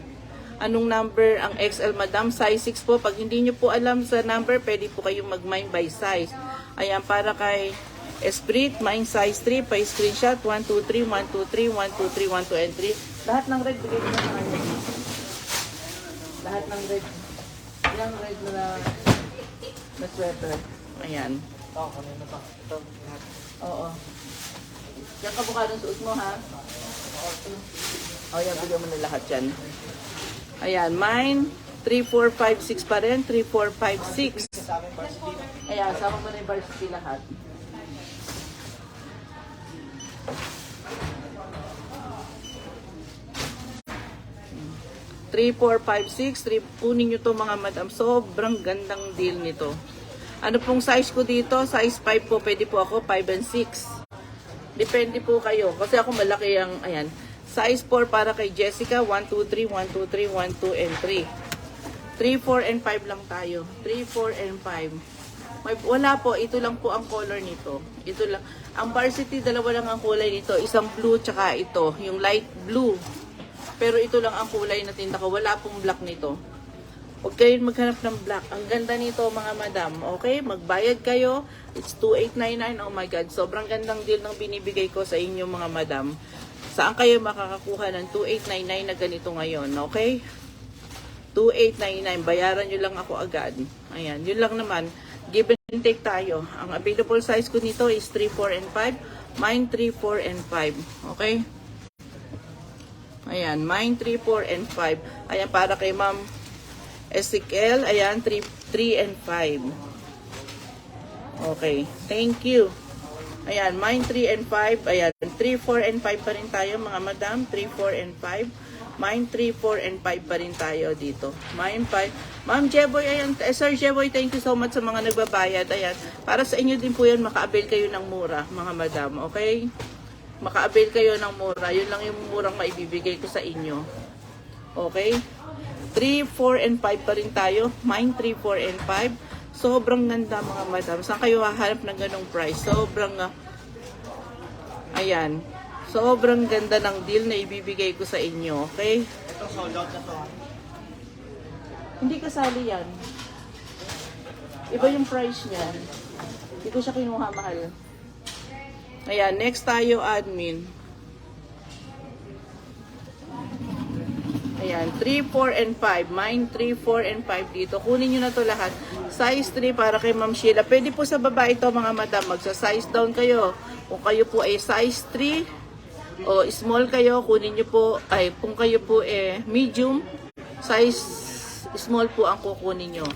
Anong number ang XL, madam? Size 6 po. Pag hindi nyo po alam sa number, pwede po kayong mag-mine by size. Ayan, para kay Esprit, mine size 3, pa-screenshot 1, 2, 3, 1, 2, 3, 1, 2, 3, 1, 2, and 3. Lahat ng red, bigay ko na sa kanya. Lahat ng red. Yung red na sweater. Ayan. Oo. Yan ka buka ng suot mo, ha? O, yan, bigyan mo na lahat yan. Ayan, mine, 3, 4, 5, 6 pa rin. 3, 4, 5, 6. Ayan, sama mo na yung varsity lahat. Three, 4, 5, 6. Kunin nyo to mga madam. Sobrang gandang deal nito. Ano pong size ko dito? Size 5 po. Pwede po ako 5 and 6. Depende po kayo. Kasi ako malaki ang, ayan. Size 4 para kay Jessica. 1, 2, 3, 1, 2, 3, 1, 2, and 3. 3, 4, and 5 lang tayo. 3, 4, and 5. Wala po. Ito lang po ang color nito. Ito lang. Ang varsity, dalawa lang ang kulay nito. Isang blue, tsaka ito. Yung light blue. Pero ito lang ang kulay na tinda ko. Wala pong black nito. Huwag kayong maghanap ng black. Ang ganda nito mga madam. Okay? Magbayad kayo. It's 2,899. Oh my God. Sobrang gandang deal ng binibigay ko sa inyo mga madam. Saan kayo makakakuha ng 2,899 na ganito ngayon? Okay? 2,899. Bayaran nyo lang ako agad. Ayan. Yun lang naman. Give and take tayo. Ang available size ko nito is 3, 4, and 5. Mine 3, 4, and 5. Okay? Ayan. Mine 3, 4, and 5. Ayan. Para kay Ma'am Ezekiel, ayan, 3, and 5. Okay, thank you. Ayan, mine 3 and 5. Ayan, 3, 4, and 5 pa rin tayo mga madam. 3, 4, and 5. Mine 3, 4, and 5 pa rin tayo dito. Mine 5. Ma'am Jeboy, ayan, Sir Jeboy, thank you so much sa mga nagbabayad. Ayan, para sa inyo din po yan, maka-avail kayo ng mura, mga madam. Okay? Maka-avail kayo ng mura. Yun lang yung murang maibibigay ko sa inyo. Okay? 3, 4, and 5 pa rin tayo. Mine 3, 4, and 5. Sobrang ganda mga madam. Saan kayo hahanap ng ganong price? Sobrang, ayan. Sobrang ganda ng deal na ibibigay ko sa inyo. Okay? Ito, sold out na to. Hindi kasali yan. Iba yung price niyan. Hindi ko siya kinuha mahal. Ayan, next tayo admin. Ayan, 3, 4, and 5. Mine 3, 4, and 5 dito. Kunin nyo na to lahat. Size 3 para kay Ma'am Sheila. Pwede po sa baba ito mga madam. Magsa-size down kayo. Kung kayo po ay size 3 o small kayo, kunin nyo po, ay kung kayo po medium, size small po ang kukunin nyo.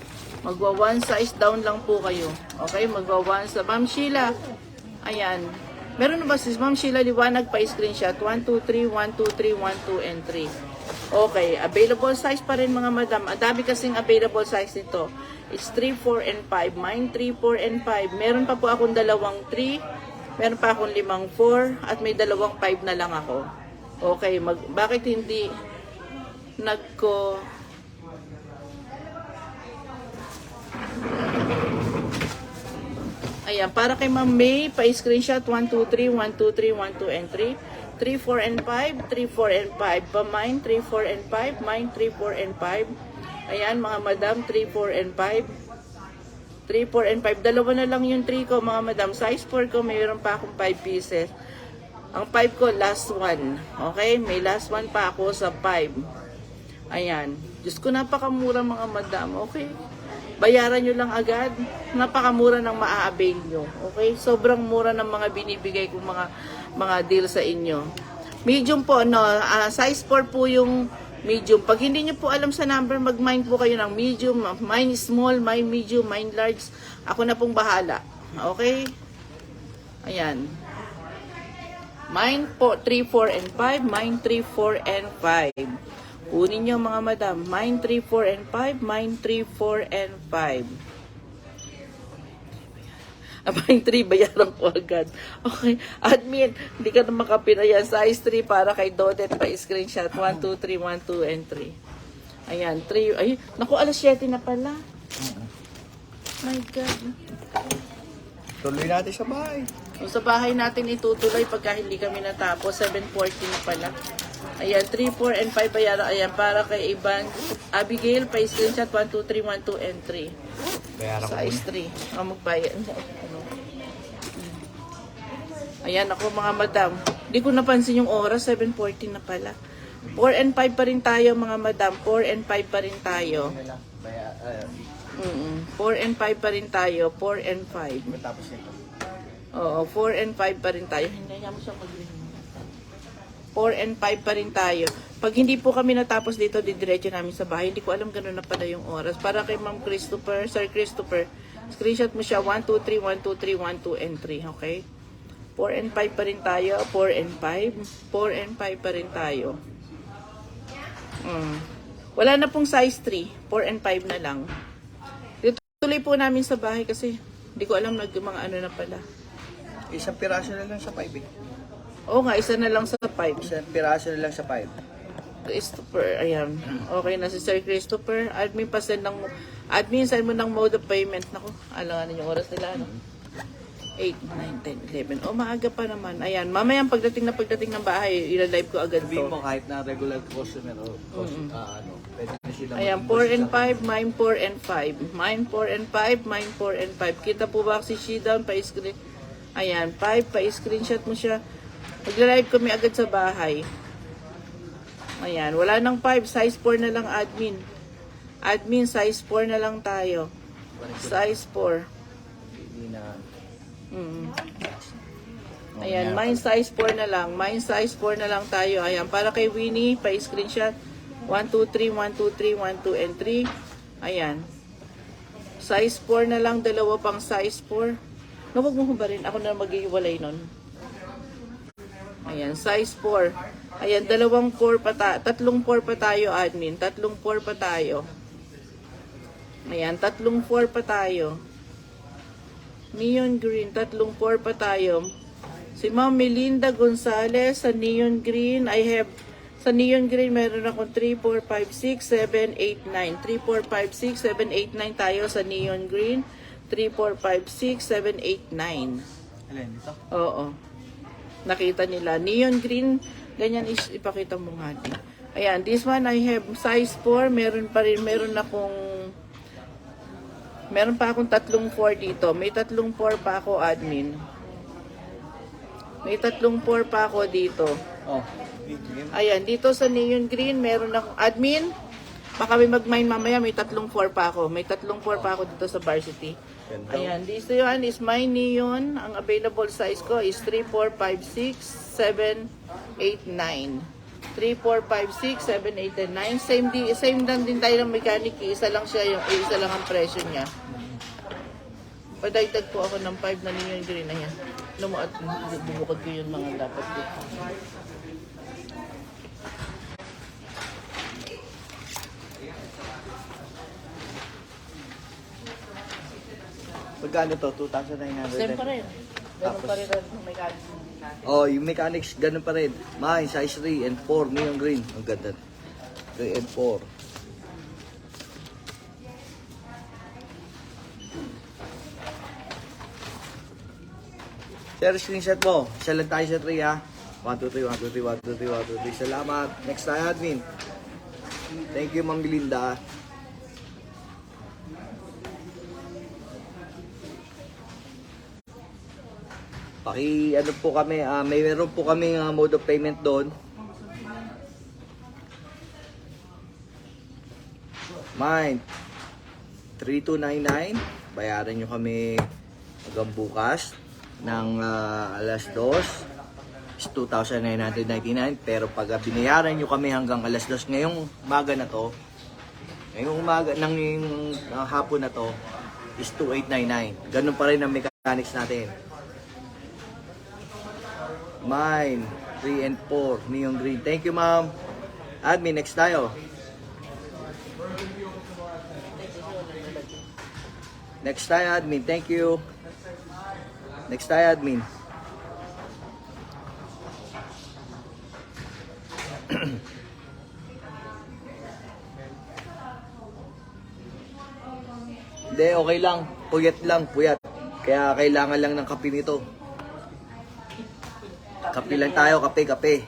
Magwa one size down lang po kayo. Okay, magwa one sa Ma'am Sheila. Ayan. Meron na ba si Ma'am Sheila liwanag pa screenshot? 1, 2, 3, 1, 2, 3, 1, 2, and 3. Okay, available size pa rin mga madam. Ang dami kasing available size nito. It's 3, 4, and 5. Mine 3, 4, and 5. Meron pa po akong dalawang 3. Meron pa akong 5, 4. At may dalawang 5 na lang ako. Okay, bakit hindi Ayan, para kay Ma'am May, pa-screenshot 1, 2, 3, 1, 2, 3, 1, 2, and 3. 3, 4, and 5, 3, 4, and 5. Pa mine, 3, 4, and 5. Mine, 3, 4, and 5. Ayan, mga madam, 3, 4, and 5. 3, 4, and 5. Dalawa na lang yung 3 ko, mga madam. Size 4 ko, mayroon pa akong 5 pieces. Ang 5 ko, last one. Okay? May last one pa ako sa 5. Ayan. Diyos ko, napakamura mga madam. Okay? Bayaran nyo lang agad. Napakamura ng maa-avail nyo. Okay? Sobrang mura ng mga binibigay kong mga deal sa inyo. Medium po, no? Size 4 po yung medium. Pag hindi nyo po alam sa number, mag-mine po kayo ng medium. Mine small, mine medium, mine large. Ako na pong bahala. Okay? Ayan. Mine po, 3, 4, and 5. Mine 3, 4, and 5. Kunin nyo mga madam. Mine 3, 4, and 5. Mine 3, 4, and 5. Mine 3, bayaran ko agad. Okay. Admin, hindi ka na makapin. Ayan, size 3 para kay Dodet pa screenshot. 1, 2, 3, 1, 2, and 3. Ayan, 3. Ay, naku, alas 7 na pala. My God. Tuloy natin sa bahay. Kung sa bahay natin itutuloy pagka hindi kami natapos. 7:40 na pala. Ayan, 3, 4, and 5 bayaran. Ayan, para kay Ivan. Abigail, pa screenshot 1, 2, 3, 1, 2, and 3. Bayaran ko Size 3. Magbayad mo. Ayan ako mga madam. Hindi ko napansin yung oras. 7:40 na pala. 4 and 5 pa rin tayo mga madam. 4 and 5 pa rin tayo. 4 and 5 pa rin tayo. 4 and 5. Matapos nito. Oo, 4 and 5 pa rin tayo. Hindi mo siya mag-ring. 4 and 5 pa rin tayo. Pag hindi po kami natapos dito, didiretso namin sa bahay. Hindi ko alam gano'n na pala yung oras. Para kay Ma'am Christopher, Sir Christopher, screenshot mo siya 1, 2, 3, 1, 2, 3, 1, 2, and 3. Okay? 4 and 5 pa rin tayo. 4 and 5. 4 and 5 pa rin tayo. Wala na pong size 3. 4 and 5 na lang. Tuloy po namin sa bahay kasi hindi ko alam mga ano na pala. Isang piraso na lang sa 5 eh. Oo nga, isa na lang sa 5. Isang piraso na lang sa 5. Christopher, ayan. Okay na si Sir Christopher. Admin pa send send mo ng mode of payment. Naku, alangan yung oras nila, ano? 8, 9, 10, 11. Oh, maaga pa naman. Ayan, mamaya pagdating ng bahay, i-live ko agad Sabihin to. mo kahit na regular customer o pwede na sila Ayan, 4 and 5, mine 4 and 5. Mine 4 and 5, mine 4 and 5. Kita po ba si Shidown? Pa-screen. Ayan, 5, pa-screenshot mo siya. Magla-live kami agad sa bahay. Ayan, wala nang 5, size 4 na lang admin. Admin, size 4 na lang tayo. Size 4. Hindi na. Ayan, mine size 4 na lang. Mine size 4 na lang tayo. Ayan, para kay Winnie, pa-screenshot. 1, 2, 3, 1, 2, 3, 1, 2, and 3. Ayan. Size 4 na lang, dalawa pang size 4. No, wag mo hubarin. Ako na mag-iwalay nun. Ayan, size 4. Ayan, tatlong 4 pa tayo, admin. Tatlong 4 pa tayo. Ayan, tatlong 4 pa tayo. Neon green, tatlong 4 pa tayo. Si Ma'am Melinda Gonzalez sa neon green. Sa neon green, meron akong 3, 4, 5, 6, 7, 8, 9. 3, 4, 5, 6, 7, 8, 9 tayo sa neon green. 3, 4, 5, 6, 7, 8, 9. Alin, dito? Oo. Nakita nila. Neon green, ganyan ipakita mo nga din. Ayan, this one I have size 4. Meron pa akong tatlong 4 dito. May tatlong 4 pa ako, admin. May tatlong 4 pa ako dito. Oh. Ayan, dito sa neon green, meron akong admin. Baka may mag-mine mamaya, may 3-4 pa ako. May 3-4 pa ako dito sa Varsity. Ganda. Ayan, this one is my neon. Ang available size ko is 3, 4, 5, 6, 7, 8, 9. 3, 4, 5, 6, 7, 8, and 9. Same lang din tayo ng mechanic. Isa lang siya, isa lang ang presyo niya. Padagdag po ako ng 5 na neon green na yan. At bubukod ko yung mga dapat dito. Magkano to? 2,900. Same pa rin. Ganun Tapos? pa rin ang mechanic natin. Oh, yung mechanics, ganun pa rin. Mine, size 3 and 4, neon green. Ang ganda. 3 and 4. Sir, screenshot mo. Isa lang tayo sa 3 ha. 1, 2, 3, 1, 2, 3, 1, 2, 3, 1, 2, 3. Salamat. Next tayo, admin. Thank you, Ma'am Belinda. Ano po kami, may meron po kami mode of payment doon. Mine, 3299. Bayaran nyo kami hanggang bukas ng alas 2 is 2,999. Pero pag binayaran nyo kami hanggang alas 2 ngayong umaga na to, ngayong umaga ng hapon na to is 2,899. Ganun pa rin ang mechanics natin. Mine, 3 and 4, neon green. Thank you, ma'am. Admin, next tayo. Next tayo, admin. Thank you. Next tayo, admin. Hindi, okay lang. Puyat lang, puyat. Kaya kailangan lang ng kape nito. Kape lang tayo, kape.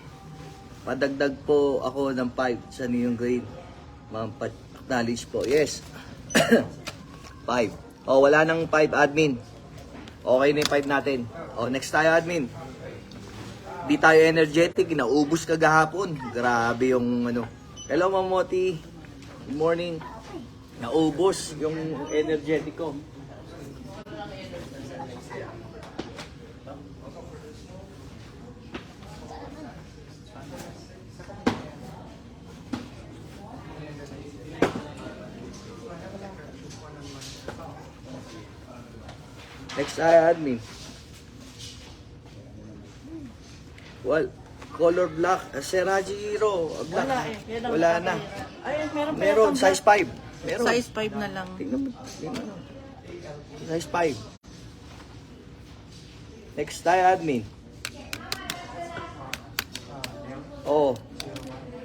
Padagdag po ako ng 5 sa neon green. Ma'am, acknowledge po. Yes. 5. Oh, wala nang 5, admin. Okay na yung 5 natin. Oh, next tayo, admin. Di tayo energetic. Naubos kagahapon. Grabe yung ano. Hello, Ma'am Moti. Good morning. Naubos yung energetic ko. Next admin. Well, color black. Seragiro. Black. Wala eh. Yan ang Wala na. Ay, meron pa Meron, yatang size 5. Meron. Size 5 na lang. Tingnan mo. Tingnan mo. Size 5. Next tayo, admin. Oh.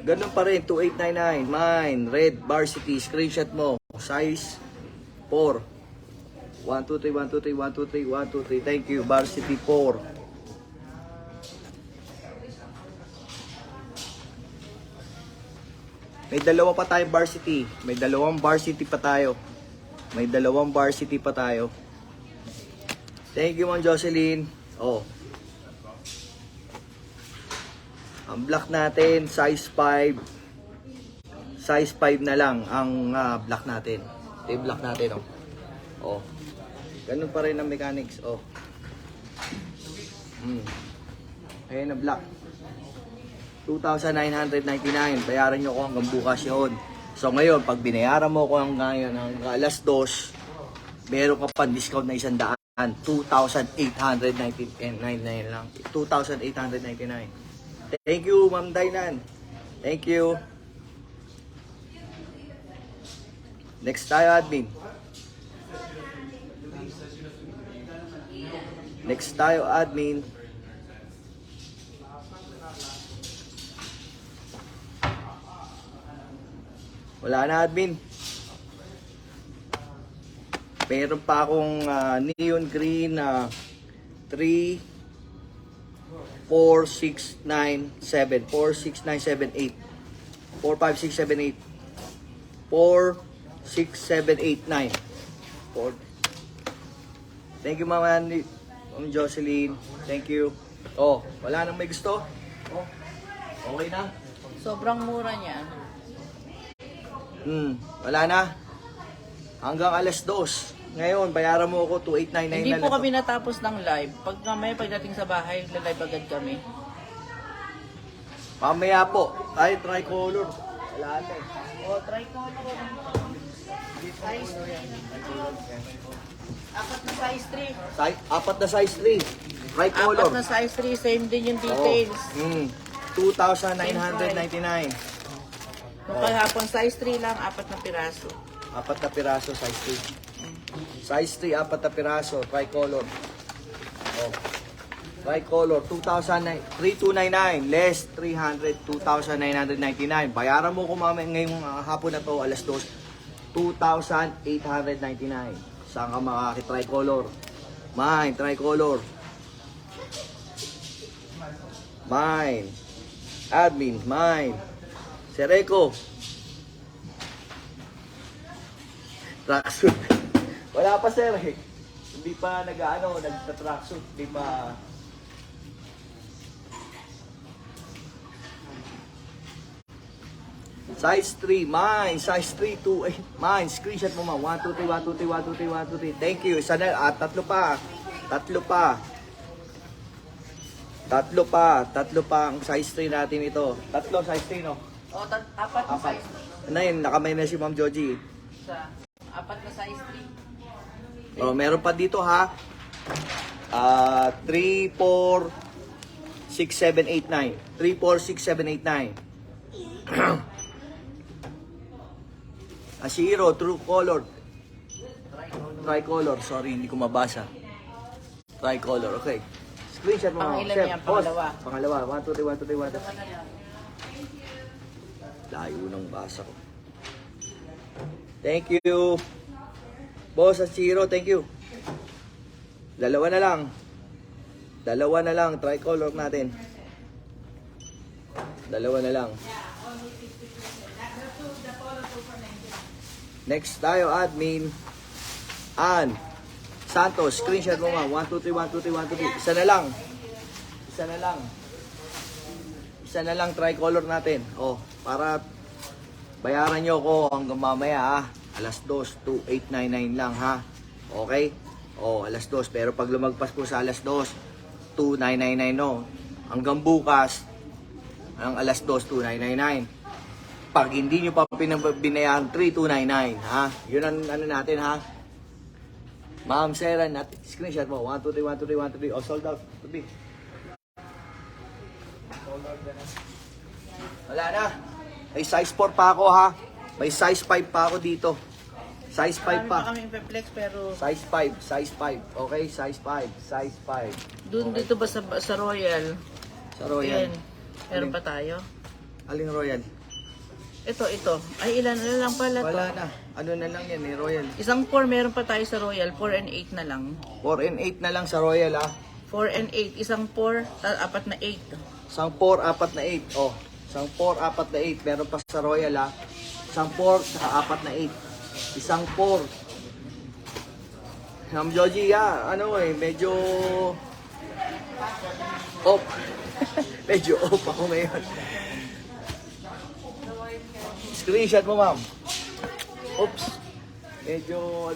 Ganun pa rin. 2899. Mine. Red varsity. Screenshot mo. Size 4. 1, 2, 3, 1, 2, 3, 1, 2, 3, 1, 2, 3. Thank you. Varsity 4. May dalawa pa tayong varsity. May dalawang varsity pa tayo. May dalawang varsity pa tayo. Thank you, Ma'am Jocelyn. Oh. Ang black natin, size 5. Size 5 na lang ang black natin. Ito yung black natin, oh. Oh. Ganun pa rin ang mechanics, oh. Ayan na black. 2,999. Bayaran nyo ko hanggang bukas yun. So ngayon, pag binayaran mo ko hanggang alas 2, meron ka pa discount na 100. 2,899 lang. 2,899. Thank you, Ma'am Dainan. Thank you. Next tayo, admin. Next tayo, admin. Wala na, admin. Meron pa akong neon green 3, 4, 6, 9, 7. 4, 6, 9, 7, 8. 4, 5, 6, 7, 8. 4, 6, 7, 8, 9. 4. Thank you, Ma'am Jocelyn. Thank you. Oh, wala nang may gusto? Oh, okay na? Sobrang mura niya. Wala na. Hanggang alas 2. Ngayon, bayaran mo ako 2,899 Hindi na po lang. kami natapos ng live. Pag mamaya pagdating sa bahay, live agad kami. Mamaya po. Ay, tricolor. Wala na. O, try ko. Size 3. Apat na size 3. Apat na size 3. Tricolor. Apat na size 3. Same din yung details. 2,999. Nung kahapon, size 3 lang, apat na piraso. Apat na piraso, size 3. Size 3, apat na piraso, tricolor. Oh. Tricolor, 3,299, less 300, 2,999. Bayaran mo ko mamaya ngayong hapon na to, alas 2, 2,899. Saan ka makaki-tricolor? Mine, tricolor. Mine. Admin, mine. Sereco. Tracksuit. Wala pa sir eh. Hindi pa nagta-tracksuit. Hindi pa. Size 3, mine. Size 3, 2, mine. Screenshot mo ma. 1, 2, 3, 1, 2, 3, 1, 2, 3, 1, 2, 3. Thank you. Isa na, tatlo pa. Tatlo pa. Tatlo pa ang size 3 natin ito. Tatlo, size 3 no? O, apat na Apat. size Ano yun, nakamay na si Ma'am Joji. 3. Apat na size 3. Oh, meron pa dito ha. 3, 4, 6, 7, 8, 9. 3, 4, 6, 7, 8, 9. Ashiro, true color. Tricolor, sorry, hindi ko mabasa. Tricolor, okay. Screenshot mo. Pangilan Chef, yan? boss. Pangalawa. Pangalawa, 1, 2, 3, 1, 2, 3, 1. Layo ng basa ko. Thank you. Boss Ashiro, thank you. Dalawa na lang. Dalawa na lang, tricolor natin. Dalawa na lang. Next tayo, admin. Ann Santos, screenshot mo nga. 1, 2, 3, 1, 2, 3, 1, 2, 3. Isa na lang. Isa na lang. Isa na lang tricolor natin. Oh, para bayaran nyo ko hanggang mamaya ha. Alas 2, 2,899 lang ha. Okay? Oh, alas 2. Pero pag lumagpas po sa alas 2, 2,999 no. Hanggang bukas, ang alas 2, 2,999. Pag hindi nyo pa binayaran, 3,299 ha. Yun ang ano natin ha. Ma'am Sarah, natin screenshot mo. 1, 2, 3, 1, 2, 3, 1, 2, 3. Oh, sold out. Tabi. Wala na. May size 4 pa ako ha. May size 5 pa ako dito. Size 5 Marami pa pa. kami perplex pero Size 5, size 5. Okay, size 5, size 5. doon dito ba sa Royal? Sa Royal. Yan. Meron pa tayo? Aling Royal? Ito. Ay, ilan lang pala to. Wala na. Ano na lang yan eh, Royal. Isang 4 meron pa tayo sa Royal. 4 and 8 na lang. 4 and 8 na lang sa Royal ah. 4 and 8. Isang 4, apat na 8. Isang 4, 4 na 8. Oh, isang 4, 4 na 8. Meron pa sa Royal ah. Isang 4, saka 4 na 8. Isang 4. Ma'am Joji, ano eh, medyo off. Medyo off ako ngayon. Screenshot mo, ma'am. Oops. Medyo,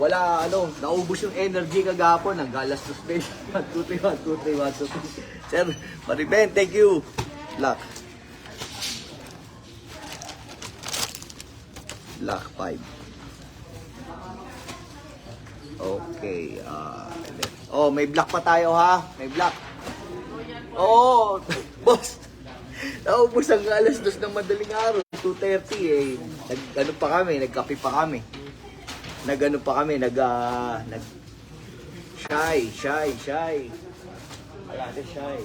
wala, naubos yung energy kagapon. Nagalas to space. 1, 2, 3, 1, 2, 3, 1, 2, 3. Sir, Mariben, thank you. Lock. Lock 5. Okay. Oh, may black pa tayo ha. May black. Oh, boss. Naubos ang alas 2 ng madaling araw. 2:30 eh. Nag-ano pa kami, nagkape pa kami. Nag-ano pa kami, shy. Wala na shy.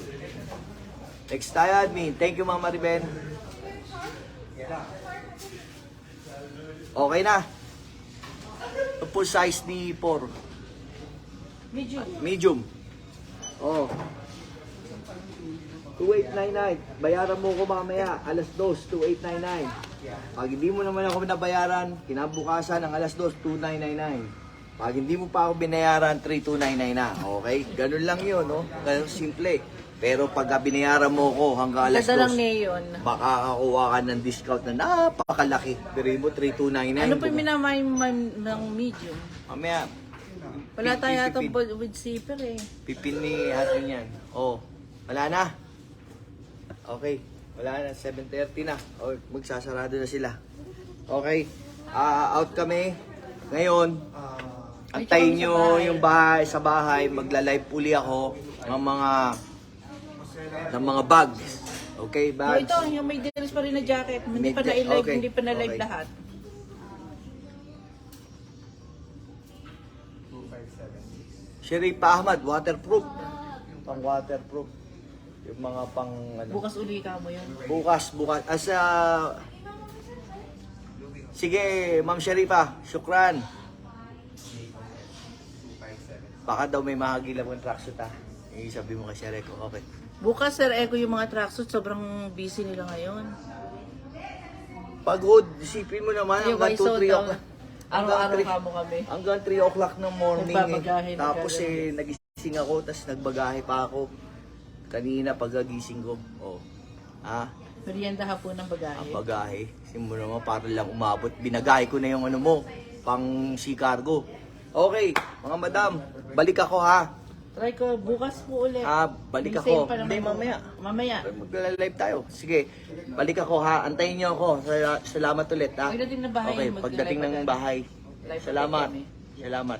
Next tayo, admin. Thank you, Ma'am Mariben. Okay na. Ito po size ni 4. Medium. Oh. 2,899. Bayaran mo ko mamaya. Alas 2, 2,899. Pag hindi mo naman ako binabayaran, kinabukasan ng alas 2, 2,999. Pag hindi mo pa ako binayaran, 3,299 na. Okay? Ganun lang yun, no? Ganun simple. Pero pag binayaran mo ko hanggang alas Ganda lang 2, neon. baka kakuha ka ng discount na napakalaki. Pero mo 3,299. Ano pa yung minamay ng medium? Mamaya, Wala tayo Pipin. atong with zipper eh. pipin ni atin yan. Oh, wala na. Okay, wala na. 7:30 na. O, magsasarado na sila. Okay, out kami. Ngayon, antayin nyo yung bahay, sa bahay. Magla-live uli ako ng mga bags. Okay, Oh, bags. ito, yung may deals pa rin na jacket. Hindi May pa na-live, okay, hindi pa na-live okay. lahat. Sherifa Ahmad, waterproof. Pang waterproof. Yung mga pang ano. Bukas uli ka mo yun. Bukas. Sige, Ma'am Sherifa, syukran. Baka daw may mahagilap ng tracksuit ha. Sabi mo kay Shereko, okay. Bukas, Sir Echo, yung mga tracksuit, sobrang busy nila ngayon. Pagod, isipin mo naman Yung hanggang 2, YSO 3 daw, o'clock. araw-araw ka mo kami. Hanggang 3 o'clock ng morning Nagbabagahe, Tapos nagagano. nagising ako, tapos nagbagahe pa ako. Kanina pagkagising ko. Oh. Merienda hapon ng Ang bagahe. bagahe. Simula naman para lang umabot. Binagahe ko na yung ano mo, pang sea cargo. Okay, mga madam, balik ako ha. Try ko, bukas po ulit. Balik May sale ako. pa naman Hindi, po. mamaya. Mamaya. Magla-live tayo. Sige, balik ako ha. Antayin niyo ako. Salamat ulit ha. Pagdating ng bahay, Okay, mag-live pagdating ng agad. bahay. Live Salamat. agad kami. Salamat.